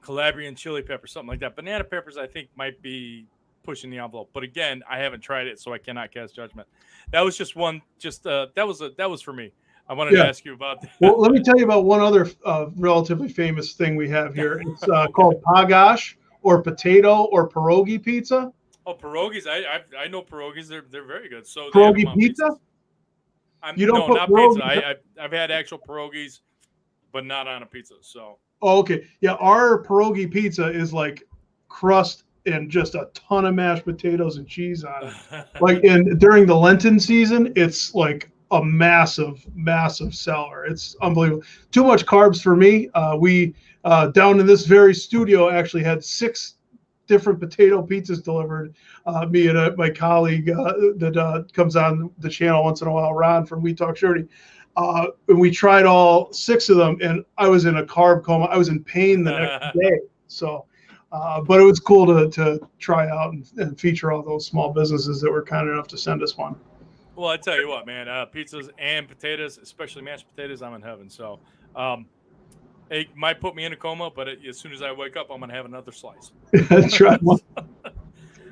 Calabrian chili pepper, something like that. Banana peppers, I think, might be pushing the envelope. But again, I haven't tried it, so I cannot cast judgment. That was just one. Just that was for me. I wanted to Yeah. ask you about Well, that. let me tell you about one other relatively famous thing we have here. It's Okay. called pagash or potato or pierogi pizza. Oh, pierogies! I know pierogies. They're very good. So they have them Pierogi on pizza? pizzas. You don't No, put not pizza. pierogi. I've had actual pierogies, but not on a pizza. So Oh, okay. Yeah, our pierogi pizza is like crust and just a ton of mashed potatoes and cheese on it. Like during the Lenten season, it's like a massive seller. It's unbelievable. Too much carbs for me. We down in this very studio actually had 6 different potato pizzas delivered. Me and my colleague that comes on the channel once in a while, Ron from We Talk Shorty. And we tried all 6 of them, and I was in a carb coma. I was in pain the next day. So, but it was cool to try out and feature all those small businesses that were kind enough to send us one. well, I tell you what, man, pizzas and potatoes, especially mashed potatoes, I'm in heaven. So it might put me in a coma, but as soon as I wake up, I'm gonna have another slice. That's right.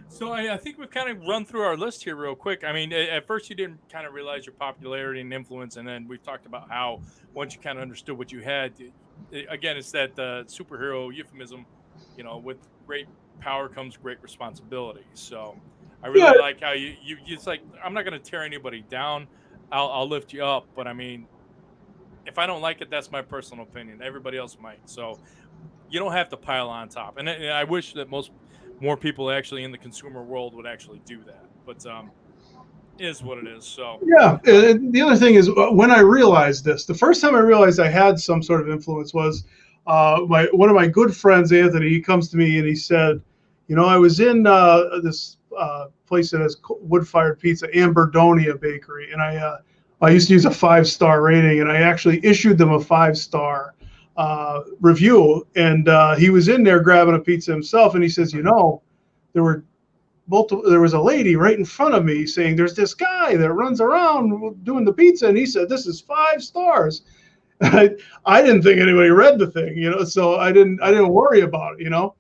So I think we've kind of run through our list here real quick. I mean, at first you didn't kind of realize your popularity and influence, and then we talked about how once you kind of understood what you had, again, it's that superhero euphemism, with great power comes great responsibility. So I really like how you it's like, I'm not going to tear anybody down. I'll lift you up, but I mean, if I don't like it, that's my personal opinion. Everybody else might. So you don't have to pile on top. And I wish that more people actually in the consumer world would actually do that. But it is what it is. So yeah. The other thing is when I realized this, the first time I realized I had some sort of influence was one of my good friends, Anthony. He comes to me and he said, I was in this place that has wood-fired pizza, Amberdonia Bakery, and I used to use a 5-star rating, and I actually issued them a 5-star review. And he was in there grabbing a pizza himself, and he says, there was a lady right in front of me saying, there's this guy that runs around doing the pizza, and he said this is 5 stars. I didn't think anybody read the thing, so I didn't worry about it,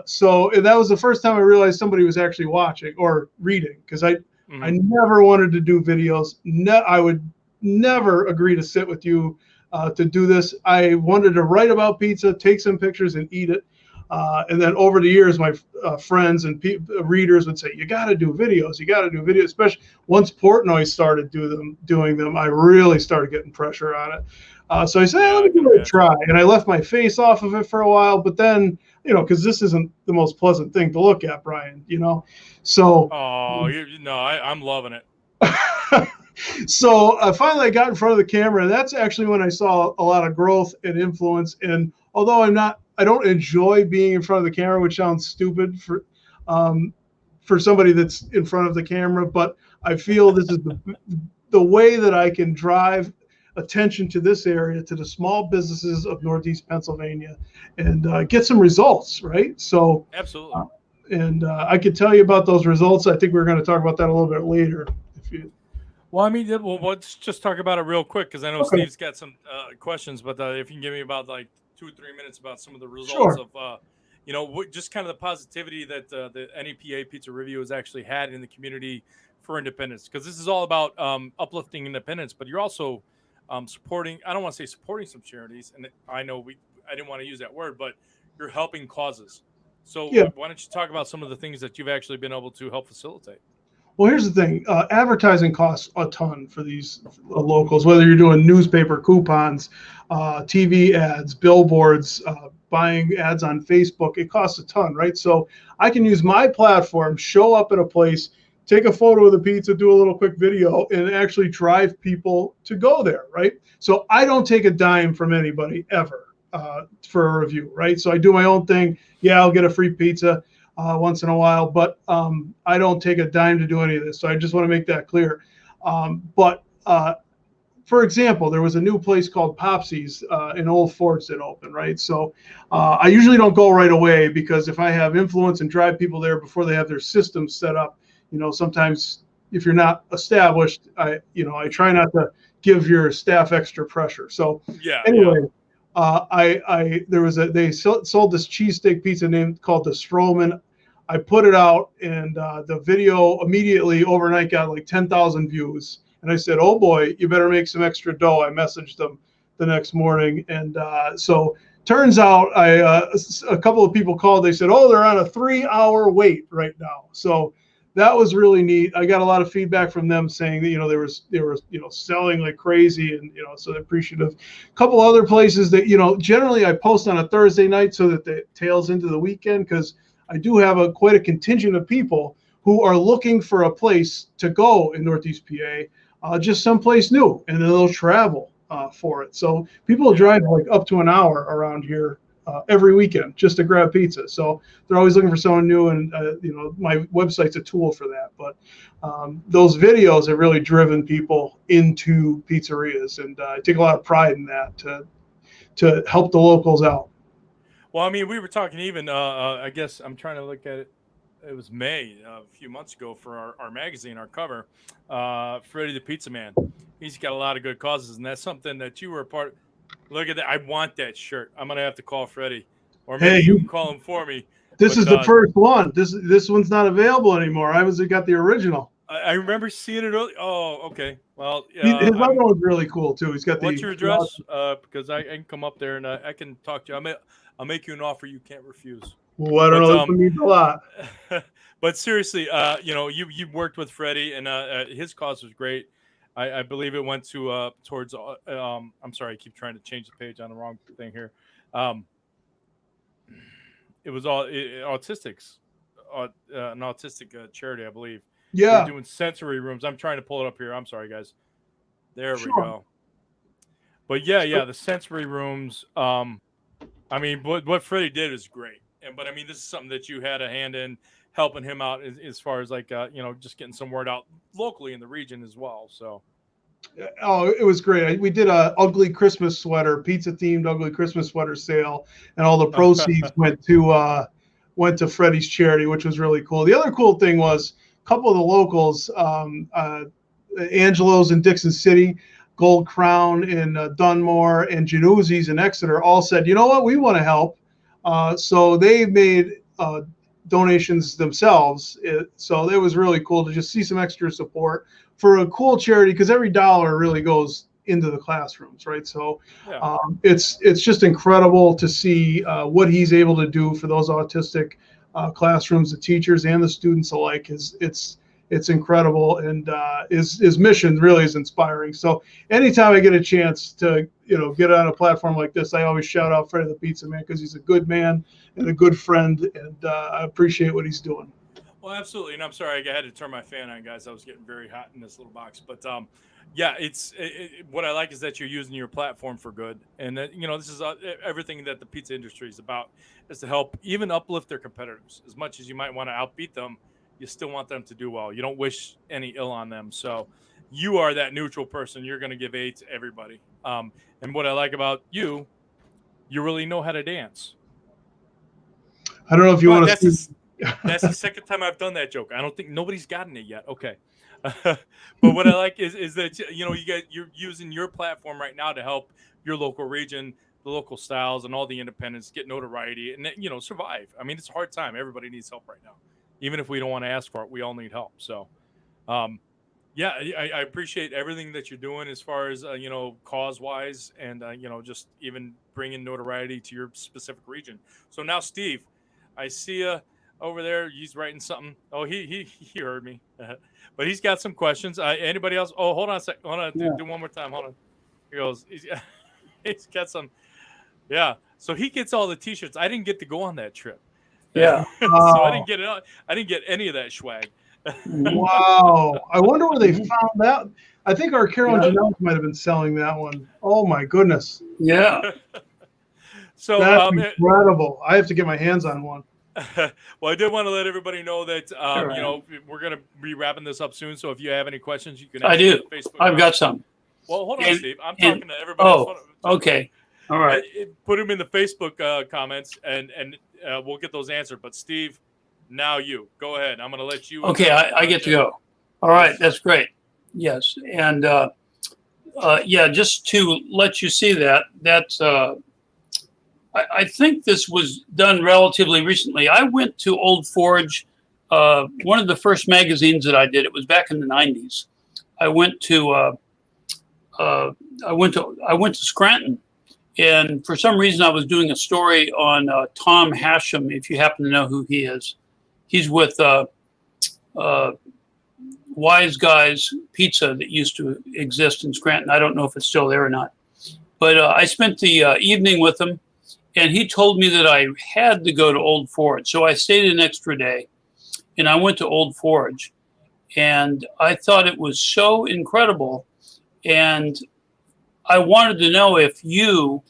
so that was the first time I realized somebody was actually watching or reading, because I never wanted to do videos. I would never agree to sit with you to do this. I wanted to write about pizza, take some pictures, and eat it. And then over the years, my friends and readers would say, you got to do videos. You got to do videos. Especially once Portnoy started doing them, I really started getting pressure on it. So I said, let me give it a try. And I left my face off of it for a while. But then, because this isn't the most pleasant thing to look at, Brian, So. Oh, I'm loving it. So finally I got in front of the camera, and that's actually when I saw a lot of growth and influence. And although I don't enjoy being in front of the camera, which sounds stupid for somebody that's in front of the camera, but I feel this is the way that I can drive attention to this area, to the small businesses of Northeast Pennsylvania, and get some results, right? So absolutely. And I could tell you about those results. I think we're going to talk about that a little bit later. Well, I mean, let's just talk about it real quick, because I know Steve's got some questions, but if you can give me about like 2 or 3 minutes about some of the results of, just kind of the positivity that the NEPA Pizza Review has actually had in the community for independence, because this is all about uplifting independence, but you're also supporting, I don't want to say supporting some charities, and I know I didn't want to use that word, but you're helping causes. So why don't you talk about some of the things that you've actually been able to help facilitate? Well, here's the thing. Advertising costs a ton for these locals, whether you're doing newspaper coupons, TV ads, billboards, buying ads on Facebook. It costs a ton, right? So I can use my platform, show up at a place, take a photo of the pizza, do a little quick video, and actually drive people to go there, right? So I don't take a dime from anybody ever for a review, right? So I do my own thing. Yeah, I'll get a free pizza once in a while, but I don't take a dime to do any of this. So I just want to make that clear. But for example, there was a new place called Popsy's in Old Forts that opened, right? So I usually don't go right away because if I have influence and drive people there before they have their systems set up, sometimes if you're not established, I try not to give your staff extra pressure. So Yeah. anyway, they sold this cheesesteak pizza called the Stroman. I put it out, and the video immediately overnight got like 10,000 views. And I said, "Oh boy, you better make some extra dough." I messaged them the next morning, and so turns out a couple of people called. They said, "Oh, they're on a 3-hour wait right now." So that was really neat. I got a lot of feedback from them saying that they were selling like crazy, and so they're appreciative. A couple other places that generally I post on a Thursday night so that it tails into the weekend, because I do have quite a contingent of people who are looking for a place to go in Northeast PA, just someplace new, and then they'll travel for it. So people drive like up to an hour around here every weekend just to grab pizza. So they're always looking for someone new, and my website's a tool for that. But those videos have really driven people into pizzerias, and I take a lot of pride in that to help the locals out. Well, I mean, we were talking even, I guess I'm trying to look at it. It was May, a few months ago, for our magazine, our cover, Freddie the Pizza Man. He's got a lot of good causes, and that's something that you were a part. Look at that. I want that shirt. I'm going to have to call Freddie, or maybe you can call him for me. This is the first one. This one's not available anymore. I got the original. I remember seeing it early. Oh, okay. Well, his other one's really cool too. He's got what's your address? Because I can come up there and I can talk to you. I'll make you an offer you can't refuse. Well, I don't know. This means a lot. But seriously, you worked with Freddie, and his cause was great. I believe it went to towards. I'm sorry, I keep trying to change the page on the wrong thing here. It was all autistics, an autistic charity, I believe. Yeah, they're doing sensory rooms. I'm trying to pull it up here. I'm sorry, guys. There we go. But yeah, the sensory rooms. I mean, what Freddie did is great. But I mean, this is something that you had a hand in helping him out as far as like, just getting some word out locally in the region as well. So. Oh, it was great. We did a ugly Christmas sweater, pizza themed ugly Christmas sweater sale, and all the proceeds went to Freddie's charity, which was really cool. The other cool thing was a couple of the locals, Angelo's in Dixon City, Gold Crown in Dunmore, and Januzzi's in Exeter all said, "You know what, we want to help." So they made donations themselves. So it was really cool to just see some extra support for a cool charity, because every dollar really goes into the classrooms, right? So it's just incredible to see what he's able to do for those autistic classrooms, the teachers and the students alike. It's incredible, and his mission really is inspiring. So anytime I get a chance to get on a platform like this, I always shout out Freddie the Pizza Man, because he's a good man and a good friend, and I appreciate what he's doing. Well, absolutely, and I'm sorry I had to turn my fan on, guys. I was getting very hot in this little box, but what I like is that you're using your platform for good, and that this is everything that the pizza industry is about, is to help even uplift their competitors. As much as you might want to outbeat them, you still want them to do well. You don't wish any ill on them. So you are that neutral person. You're going to give aid to everybody. And what I like about you really know how to dance. I don't know if you want to. That's the second time I've done that joke. I don't think nobody's gotten it yet. Okay. But what I like is that, you're using your platform right now to help your local region, the local styles, and all the independents get notoriety and, survive. I mean, it's a hard time. Everybody needs help right now. Even if we don't want to ask for it, we all need help. So, I appreciate everything that you're doing as far as, cause-wise, and, just even bringing notoriety to your specific region. So now, Steve, I see you over there. He's writing something. Oh, he heard me. But he's got some questions. Anybody else? Oh, hold on a second. Hold on. Yeah. Do one more time. Hold on. He goes, he's got some. Yeah. So he gets all the T-shirts. I didn't get to go on that trip. Yeah. So I didn't get it. I didn't get any of that swag. Wow. I wonder where they found that. I think our Carolyn Janelle might have been selling that one. Oh my goodness. Yeah. So that's incredible. I have to get my hands on one. Well, I did want to let everybody know that we're going to be wrapping this up soon. So if you have any questions, you can. I do. I've got some. Well, hold on, And- Steve. I'm and- talking to everybody else. Okay. All right. Put them in the Facebook comments, and we'll get those answered. But Steve, now you go ahead. I'm going to let you. Okay, I get to go. All right, that's great. Yes, and yeah, just to let you see that I think this was done relatively recently. I went to Old Forge, one of the first magazines that I did. It was back in the '90s. I went to Scranton, and for some reason I was doing a story on Tom Hashem. If you happen to know who he is, he's with Wise Guys Pizza that used to exist in Scranton. I don't know if it's still there or not, but I spent the evening with him, and he told me that I had to go to Old Forge. So I stayed an extra day, and I went to Old Forge, and I thought it was so incredible, and I wanted to know if you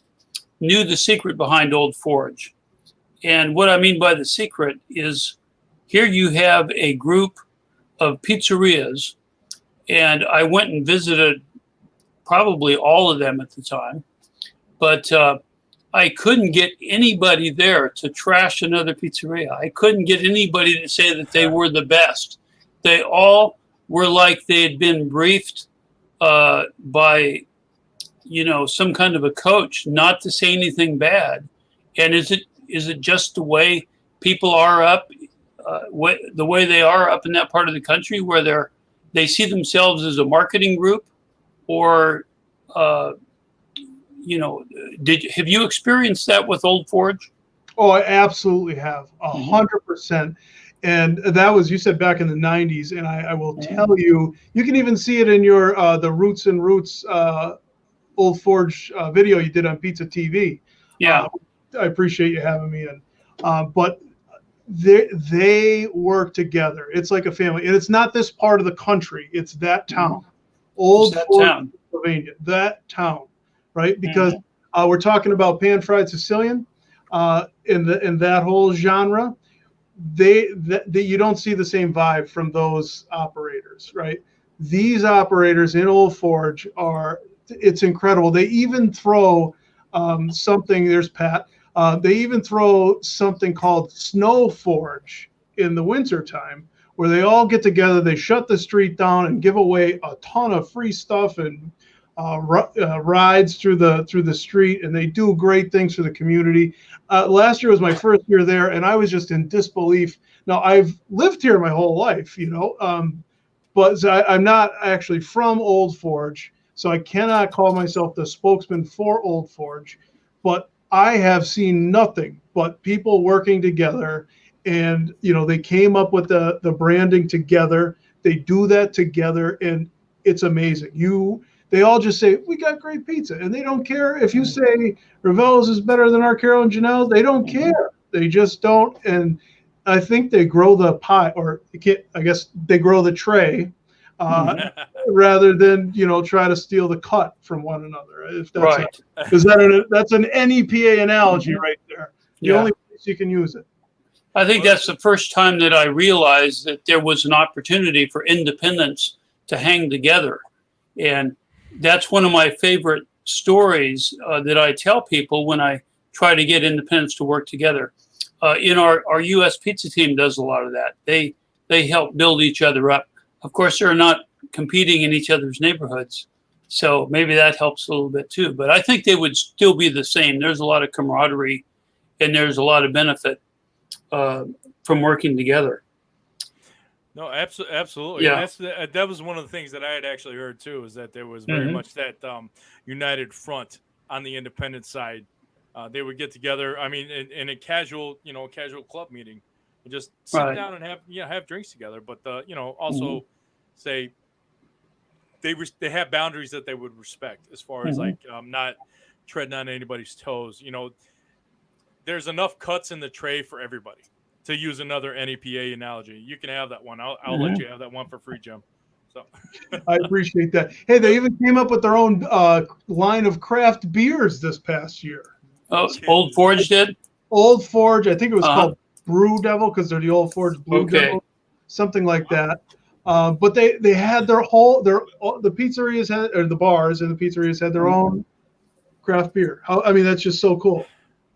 knew the secret behind Old Forge. And what I mean by the secret is, here you have a group of pizzerias, and I went and visited probably all of them at the time, but I couldn't get anybody there to trash another pizzeria. I couldn't get anybody to say that they were the best. They all were like they had been briefed by, some kind of a coach not to say anything bad. And is it just the way people are up? The way they are up in that part of the country, where they see themselves as a marketing group, or have you experienced that with Old Forge? Oh, I absolutely have, 100%. And that was, you said, back in the '90s, and I will tell you, you can even see it in your the Roots and Roots Old Forge video you did on Pizza TV. Yeah, I appreciate you having me in, but they work together. It's like a family, and it's not this part of the country. It's that town, Old Forge, Pennsylvania, that town, right? Because we're talking about pan-fried Sicilian, in that whole genre. You don't see the same vibe from those operators, right? These operators in Old Forge it's incredible. They even throw something. There's Pat. They even throw something called Snow Forge in the wintertime, where they all get together, they shut the street down and give away a ton of free stuff and rides through the street, and they do great things for the community. Last year was my first year there, and I was just in disbelief. Now, I've lived here my whole life, but I'm not actually from Old Forge, so I cannot call myself the spokesman for Old Forge, but I have seen nothing but people working together, and they came up with the branding together. They do that together, and it's amazing. They all just say, we got great pizza, and they don't care if you say Ravello's is better than our Carol and Janelle. They don't care. They just don't. And I think they grow the pie, or I guess they grow the tray, rather than try to steal the cut from one another. If that's right, because that's an NEPA analogy right there. The only place you can use it. I think that's the first time that I realized that there was an opportunity for independents to hang together, and that's one of my favorite stories that I tell people when I try to get independents to work together. In our U.S. pizza team does a lot of that. They help build each other up. Of course, they're not competing in each other's neighborhoods, so maybe that helps a little bit too. But I think they would still be the same. There's a lot of camaraderie, and there's a lot of benefit from working together. No, absolutely. Yeah. And that was one of the things that I had actually heard too, is that there was very much that united front on the independent side. They would get together. I mean, in a casual club meeting, and just sit down and have drinks together. But also say they have boundaries that they would respect, as far as like not treading on anybody's toes. There's enough cuts in the tray for everybody. To use another NEPA analogy, you can have that one. I'll let you have that one for free, Jim. So I appreciate that. Hey, they even came up with their own line of craft beers this past year. Oh, Old Forge did? Old Forge, I think it was called Brew Devil, because they're the Old Forge Blue Devil, something like that. But they had the pizzerias had, or the bars and the pizzerias had their own craft beer. I mean, that's just so cool.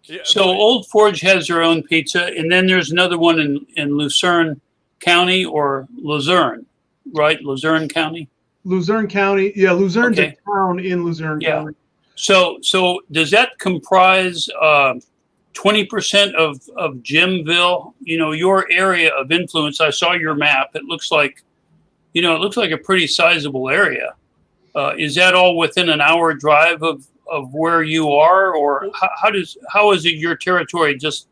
Yeah, So but- Old Forge has their own pizza, and then there's another one in Lucerne County or Luzerne, right? Luzerne County. Luzerne County, yeah, Luzerne's Okay. a town in Luzerne Yeah. County. So does that comprise 20% of Jimville? You know, your area of influence. I saw your map. It looks like, you know, it looks like a pretty sizable area. Is that all within an hour drive of where you are, or how is it your territory just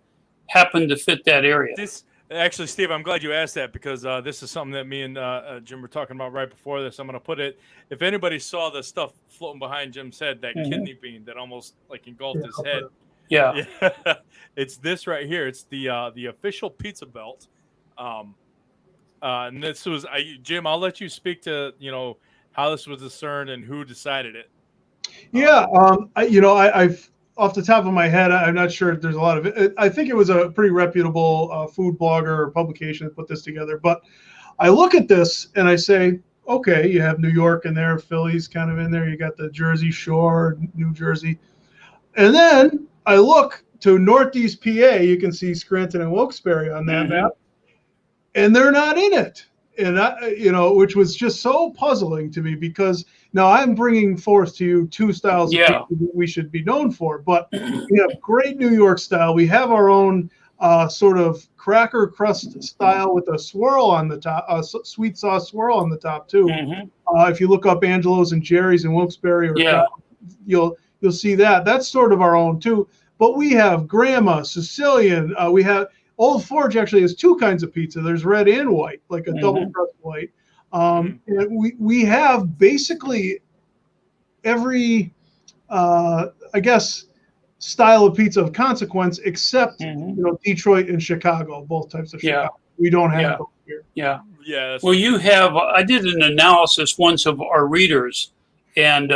happened to fit that area? This actually, Steve, I'm glad you asked that, because this is something that me and Jim were talking about right before this. I'm going to put it. If anybody saw the stuff floating behind Jim's head, that kidney bean that almost like engulfed his head. Yeah. Yeah. It's this right here. It's the official pizza belt. And this was Jim. I'll let you speak to how this was discerned and who decided it. Yeah, I've off the top of my head, I'm not sure if there's a lot of it. I think it was a pretty reputable food blogger or publication that put this together. But I look at this and I say, okay, you have New York in there, Philly's kind of in there. You got the Jersey Shore, New Jersey. And then I look to Northeast PA. You can see Scranton and Wilkes-Barre on that map. And they're not in it. And which was just so puzzling to me, because now I'm bringing forth to you two styles of pizza that we should be known for, but we have great New York style. We have our own sort of cracker crust style with a swirl on the top, a sweet sauce swirl on the top too. If you look up Angelo's and Jerry's in Wilkes-Barre, you'll see that. That's sort of our own too. But we have Grandma, Sicilian. We have Old Forge actually has two kinds of pizza. There's red and white, like a double crust white. And we have basically every, I guess, style of pizza of consequence, except Detroit and Chicago, both types of Chicago. We don't have those here. Yeah. Well, you have. I did an analysis once of our readers, and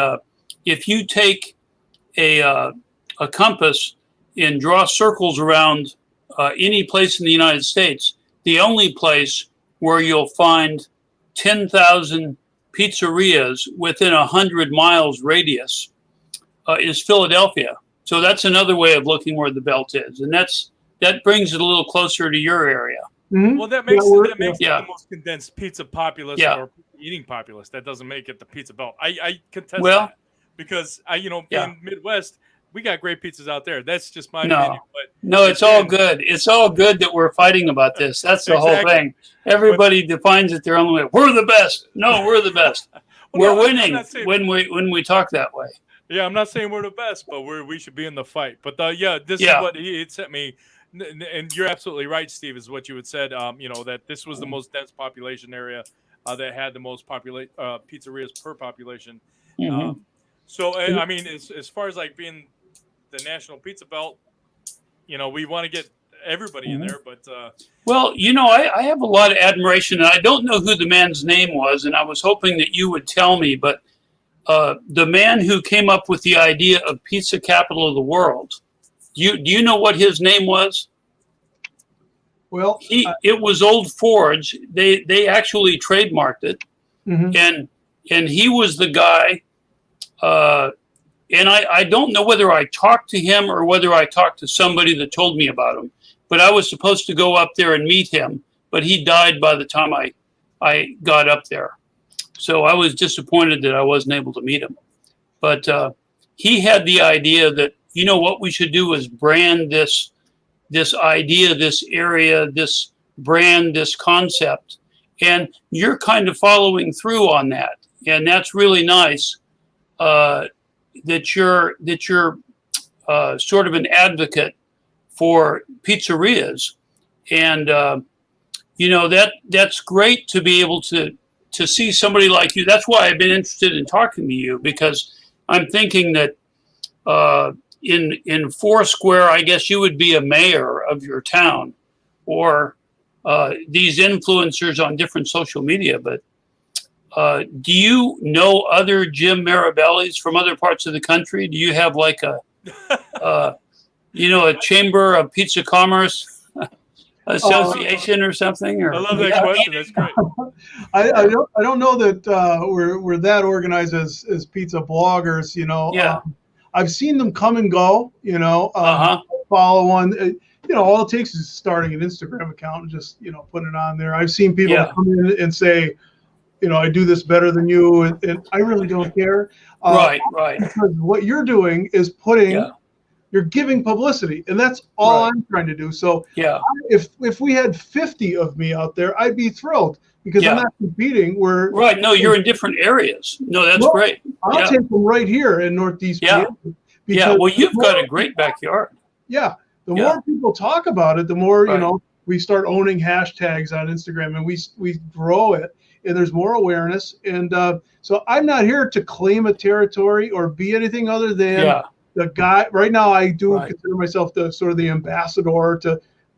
if you take a compass and draw circles around any place in the United States, the only place where you'll find 10,000 pizzerias within 100 miles radius is Philadelphia. So that's another way of looking where the belt is, and that brings it a little closer to your area. Well, that makes it the most condensed pizza populace or eating populace. That doesn't make it the pizza belt. I contest that, because being Midwest, we got great pizzas out there. That's just my opinion. But no, it's all good. It's all good that we're fighting about this. That's the whole thing. Everybody defines it their own way. We're the best. No, we're the best. We're winning when we talk that way. Yeah, I'm not saying we're the best, but we should be in the fight. But this is what he sent me, and you're absolutely right, Steve, is what you had said. That this was the most dense population area that had the most pizzerias per population. So I mean, as far as like being the national pizza belt, we want to get everybody in there, but well, I have a lot of admiration, and I don't know who the man's name was, and I was hoping that you would tell me, but the man who came up with the idea of pizza capital of the world, do you know what his name was? Well, it was Old Forge. They actually trademarked it, and he was the guy. And I don't know whether I talked to him or whether I talked to somebody that told me about him. But I was supposed to go up there and meet him, but he died by the time I got up there. So I was disappointed that I wasn't able to meet him. But he had the idea that, what we should do is brand this idea, this area, this brand, this concept. And you're kind of following through on that. And that's really nice. That you're sort of an advocate for pizzerias, and that's great to be able to see somebody like you. That's why I've been interested in talking to you, because I'm thinking that in Foursquare, I guess you would be a mayor of your town, or these influencers on different social media, but. Do you know other Jim Mirabellis from other parts of the country? Do you have like a chamber of pizza commerce? association or something? Or I love that question. That's great. I don't know that we're that organized as pizza bloggers. Yeah. I've seen them come and go. Uh-huh. Follow one. All it takes is starting an Instagram account and just putting it on there. I've seen people Yeah. come in and say, I do this better than you, and I really don't care. Right. Because what you're doing is you're giving publicity, and that's all I'm trying to do. So Yeah. if we had 50 of me out there, I'd be thrilled because I'm not competing. Right. No, you're in different areas. No, that's great. I'll take them right here in Northeast. Yeah. Yeah. Well, you've got a great backyard. Yeah. The more people talk about it, the more we start owning hashtags on Instagram, and we grow it, and there's more awareness. And so I'm not here to claim a territory or be anything other than the guy. Right now, I do consider myself the sort of the ambassador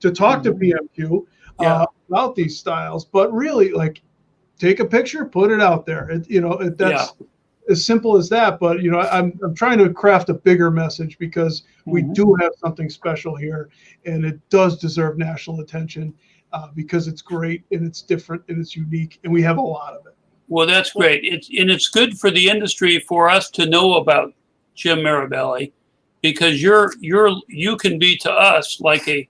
to talk to PMQ about these styles. But really, like, take a picture, put it out there. That's as simple as that. But I'm trying to craft a bigger message because we do have something special here, and it does deserve national attention because it's great and it's different and it's unique, and we have a lot of it. Well, that's great. It's good for the industry for us to know about Jim Mirabelli, because you can be to us like a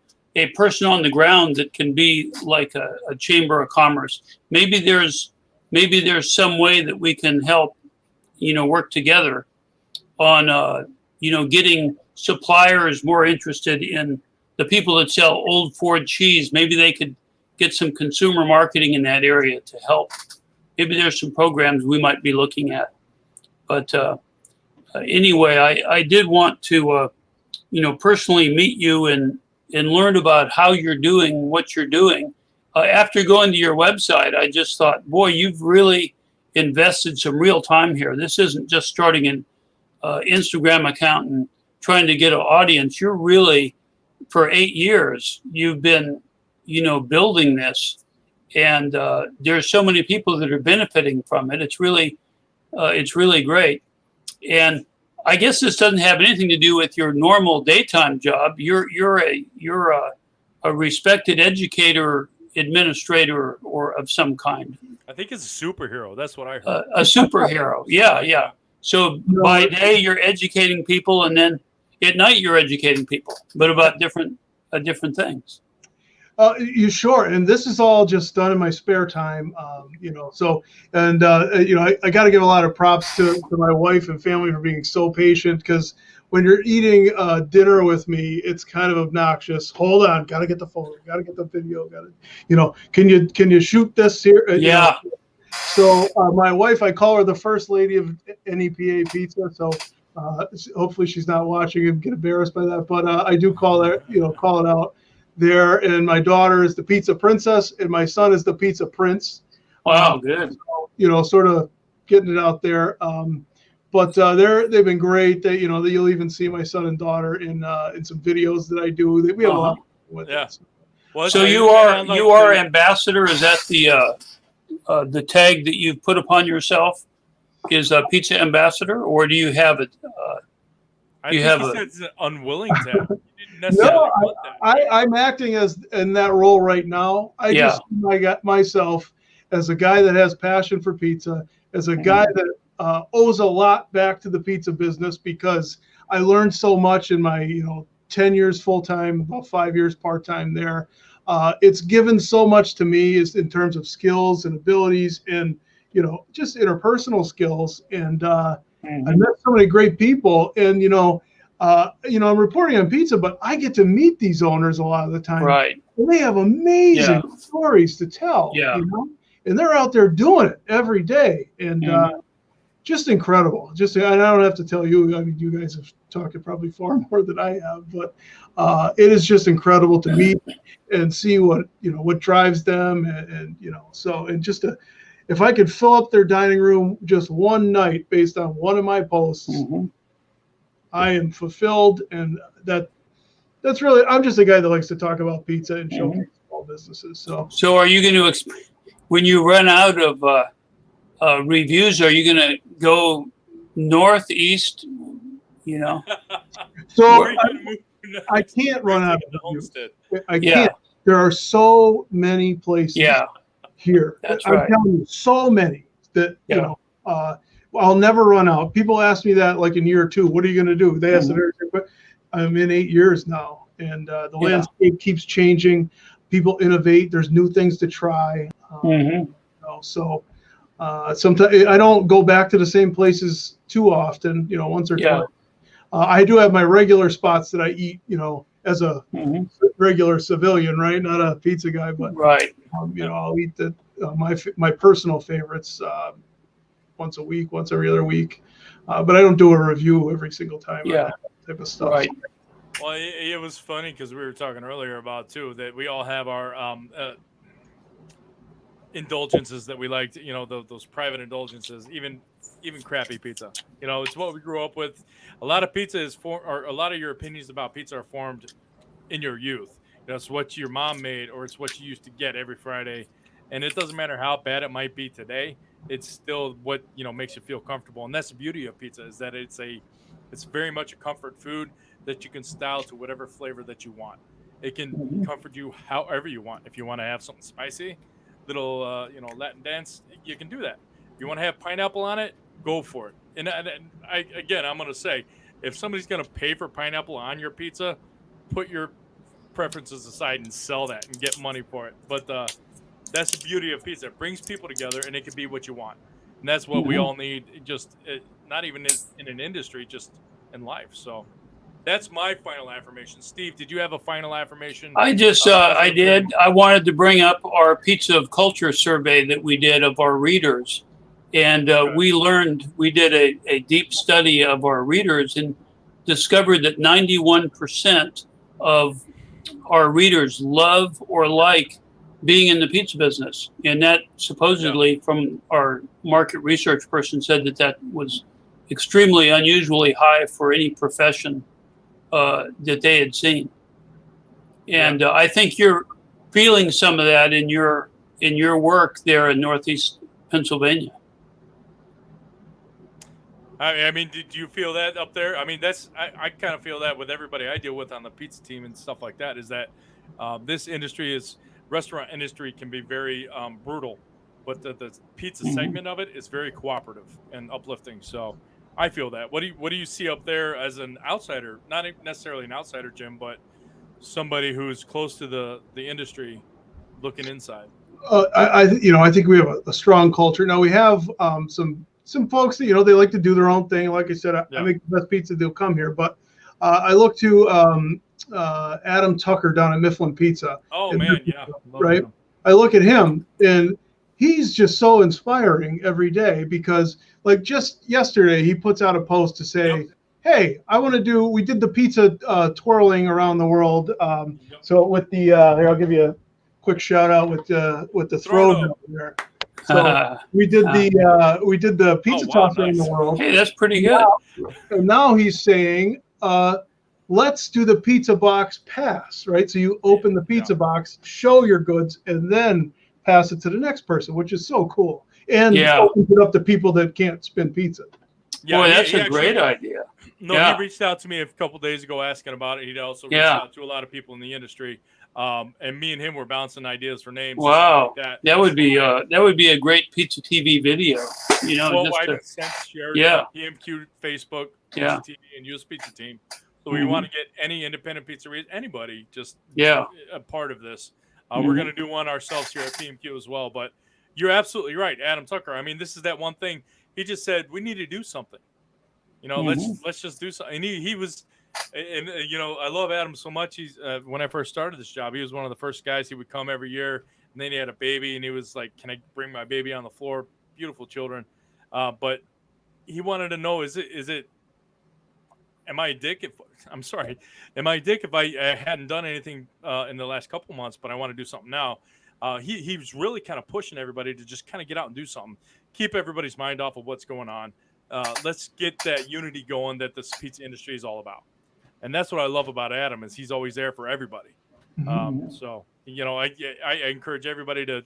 person on the ground that can be like a chamber of commerce. Maybe there's some way that we can help, work together on, getting suppliers more interested in the people that sell old Ford cheese. Maybe they could get some consumer marketing in that area to help. Maybe there's some programs we might be looking at. But anyway, I did want to, personally meet you and learn about how you're doing what you're doing. After going to your website, I just thought, boy, you've really invested some real time here. This isn't just starting an Instagram account and trying to get an audience. You're really, for 8 years, you've been, building this, and there's so many people that are benefiting from it. It's really great. And I guess this doesn't have anything to do with your normal daytime job. You're a respected educator, administrator, or of some kind. I think it's a superhero. That's what I heard. A superhero. Yeah. So by day you're educating people, and then at night you're educating people, but about different things. You sure? And this is all just done in my spare time, So, and I got to give a lot of props to my wife and family for being so patient, because when you're eating dinner with me, it's kind of obnoxious. Hold on, got to get the photo, got to get the video, can you shoot this here? So my wife, I call her the first lady of NEPA Pizza. So hopefully she's not watching and get embarrassed by that. But I do call it out there. And my daughter is the pizza princess, and my son is the pizza prince. Wow, good. So, sort of getting it out there. But they've been great. You'll even see my son and daughter in some videos that I do. We have a lot with it. Well, so you are ambassador. Is that the tag that you've put upon yourself? Is a pizza ambassador, or do you have it? I think it's unwilling to. You didn't necessarily want that. I'm acting in that role right now. I got myself as a guy that has passion for pizza, as a guy that owes a lot back to the pizza business, because I learned so much in my 10 years full time, about 5 years part time there. It's given so much to me in terms of skills and abilities, and just interpersonal skills. And I met so many great people, and I'm reporting on pizza, but I get to meet these owners a lot of the time. Right. And they have amazing stories to tell. Yeah. And they're out there doing it every day, and just incredible. And I don't have to tell you. I mean, you guys have talked probably far more than I have, but it is just incredible to meet and see what drives them, and just if I could fill up their dining room just one night based on one of my posts, I am fulfilled. And that's really, I'm just a guy that likes to talk about pizza and showcase small businesses. So are you going to, when you run out of reviews, are you going to go north, east? So I can't run out of reviews. I can't, There are so many places here. That's I'm right. telling you, so many that, Yeah. you know, I'll never run out. People ask me that like in year 2, what are you going to do? They ask but I'm in 8 years now, and the landscape keeps changing. People innovate. There's new things to try. You know, so sometimes I don't go back to the same places too often, you know, once or twice. I do have my regular spots that I eat, you know, as a regular civilian, right? Not a pizza guy, but you know, I'll eat my personal favorites once a week, once every other week. But I don't do a review every single time on that type of stuff. Right. Well, it was funny because we were talking earlier about too that we all have our indulgences that we like, you know, those private indulgences, even crappy pizza. You know, it's what we grew up with. A lot of pizza is or a lot of your opinions about pizza are formed in your youth. You know, it's what your mom made, or it's what you used to get every Friday, and it doesn't matter how bad it might be today. It's still what, you know, makes you feel comfortable, and that's the beauty of pizza, is that it's very much a comfort food that you can style to whatever flavor that you want. It can comfort you however you want. If you want to have something spicy, little you know, Latin dance, you can do that. If you want to have pineapple on it, go for it. And I again, I'm going to say, if somebody's going to pay for pineapple on your pizza, put your preferences aside and sell that and get money for it. But that's the beauty of pizza. It brings people together, and it can be what you want. And that's what we all need, just not even in an industry, just in life. So that's my final affirmation. Steve, did you have a final affirmation? I did. I wanted to bring up our Pizza of Culture survey that we did of our readers. And we did a deep study of our readers and discovered that 91% of our readers love or like being in the pizza business. And that supposedly from our market research person said that was extremely unusually high for any profession that they had seen. And I think you're feeling some of that in your work there in Northeast Pennsylvania. I mean, did you feel that up there? I mean, I kind of feel that with everybody I deal with on the pizza team and stuff like that, is that this restaurant industry can be very brutal, but the pizza segment of it is very cooperative and uplifting. So I feel that. What do you see up there as an outsider? Not necessarily an outsider, Jim, but somebody who's close to the industry, looking inside. I think we have a strong culture. Now we have some folks that, you know, they like to do their own thing. Like I said, I make the best pizza, they'll come here. But I look to Adam Tucker down at Mifflin Pizza. Oh man, yeah, right. I look at him, and he's just so inspiring every day, because like just yesterday he puts out a post to say, hey, we did the pizza twirling around the world. So with the here, I'll give you a quick shout out with the throw there. So we did the pizza toss around the world. Hey, that's pretty good. Now he's saying, let's do the pizza box pass, right? So you open the pizza box, show your goods, and then pass it to the next person, which is so cool. And opens it up to people that can't spin pizza. Yeah, boy, that's a great idea. No, he reached out to me a couple days ago asking about it. He'd also reached out to a lot of people in the industry. And me and him were bouncing ideas for names. Wow, like that would be a great pizza TV video. You know, well, I've since shared PMQ, Facebook, Pizza TV, and US Pizza Team. So we want to get any independent pizzerias, anybody, just a part of this. We're going to do one ourselves here at PMQ as well. But you're absolutely right, Adam Tucker. I mean, this is that one thing. He just said we need to do something. You know, let's just do something. And he was. And you know, I love Adam so much. He's when I first started this job, he was one of the first guys. He would come every year, and then he had a baby, and he was like, "Can I bring my baby on the floor?" Beautiful children, but he wanted to know: Is it? Am I a dick? Am I a dick if I hadn't done anything in the last couple months, but I want to do something now? He was really kind of pushing everybody to just kind of get out and do something, keep everybody's mind off of what's going on. Let's get that unity going that this pizza industry is all about. And that's what I love about Adam, is he's always there for everybody. So, you know, I encourage everybody to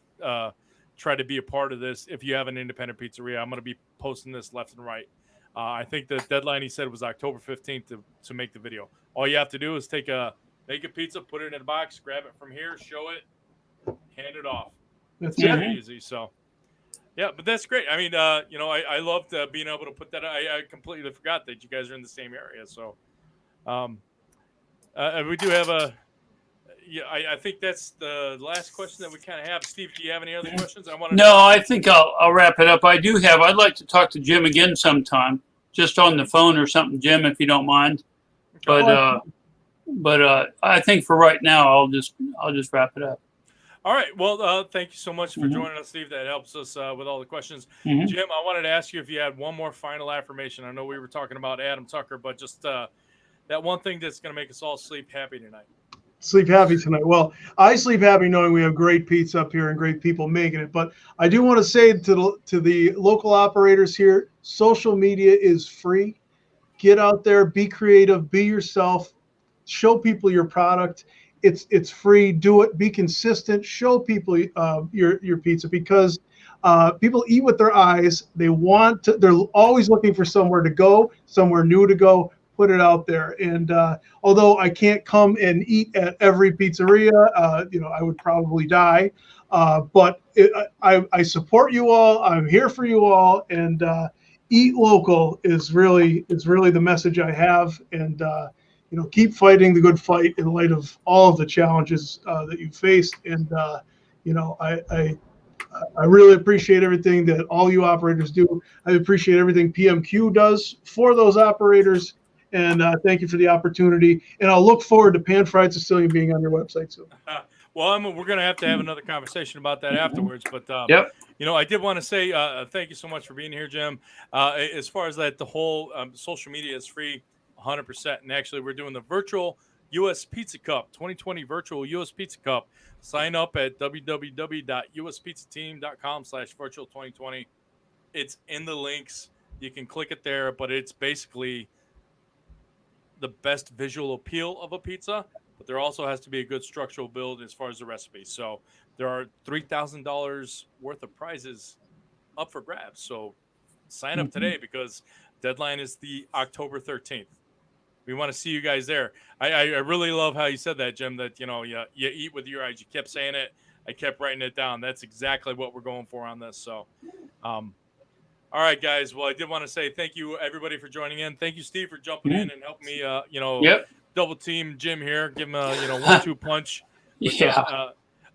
try to be a part of this. If you have an independent pizzeria, I'm going to be posting this left and right. I think the deadline he said was October 15th to make the video. All you have to do is take a make a pizza, put it in a box, grab it from here, show it, hand it off. That's It's it. very easy. So, yeah, but that's great. I mean, I loved being able to put that. I completely forgot that you guys are in the same area. So, we do have a. Yeah, I think that's the last question that we kind of have. Steve, do you have any other questions? I want to. No, I think I'll wrap it up. I'd like to talk to Jim again sometime, just on the phone or something, Jim, if you don't mind. But I think for right now, I'll just wrap it up. All right. Well, thank you so much for joining us, Steve. That helps us with all the questions. Jim, I wanted to ask you if you had one more final affirmation. I know we were talking about Adam Tucker, but just that one thing that's going to make us all sleep happy tonight. Sleep happy tonight. Well, I sleep happy knowing we have great pizza up here and great people making it. But I do want to say to the local operators here, social media is free. Get out there, be creative, be yourself, show people your product. It's free. Do it. Be consistent. Show people your pizza, because people eat with their eyes. They're always looking for somewhere to go, somewhere new to go. Put it out there. And although I can't come and eat at every pizzeria, I would probably die. But I support you all. I'm here for you all. And eat local is really the message I have. And keep fighting the good fight in light of all of the challenges that you faced. And I really appreciate everything that all you operators do. I appreciate everything PMQ does for those operators. And thank you for the opportunity. And I'll look forward to Pan Fried Sicilian being on your website soon. Well, we're going to have another conversation about that afterwards. But, I did want to say thank you so much for being here, Jim. As far as that, the whole social media is free 100%. And actually, we're doing the virtual U.S. Pizza Cup, 2020 virtual U.S. Pizza Cup. Sign up at www.uspizzateam.com/virtual2020. It's in the links. You can click it there, but it's basically the best visual appeal of a pizza, but there also has to be a good structural build as far as the recipe. So there are $3,000 worth of prizes up for grabs. So sign up today, because deadline is the October 13th. We want to see you guys there. I really love how you said that, Jim, that, you eat with your eyes. You kept saying it. I kept writing it down. That's exactly what we're going for on this. So, all right, guys. Well, I did want to say thank you, everybody, for joining in. Thank you, Steve, for jumping in and helping me, double team Jim here. Give him a, 1-2 punch.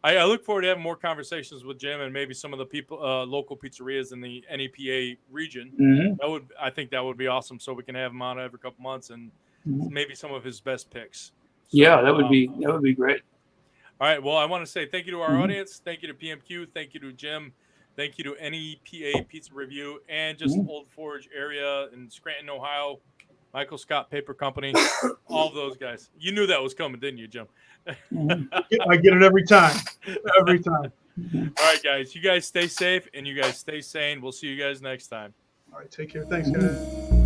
I look forward to having more conversations with Jim and maybe some of the people, local pizzerias in the NEPA region. I think that would be awesome. So we can have him on every couple months and maybe some of his best picks. So, that would be great. All right. Well, I want to say thank you to our audience. Thank you to PMQ. Thank you to Jim. Thank you to NEPA Pizza Review and just Old Forge area in Scranton, Ohio, Michael Scott Paper Company, all of those guys. You knew that was coming, didn't you, Jim? I get it every time. Every time. All right, guys. You guys stay safe and you guys stay sane. We'll see you guys next time. All right. Take care. Thanks, guys.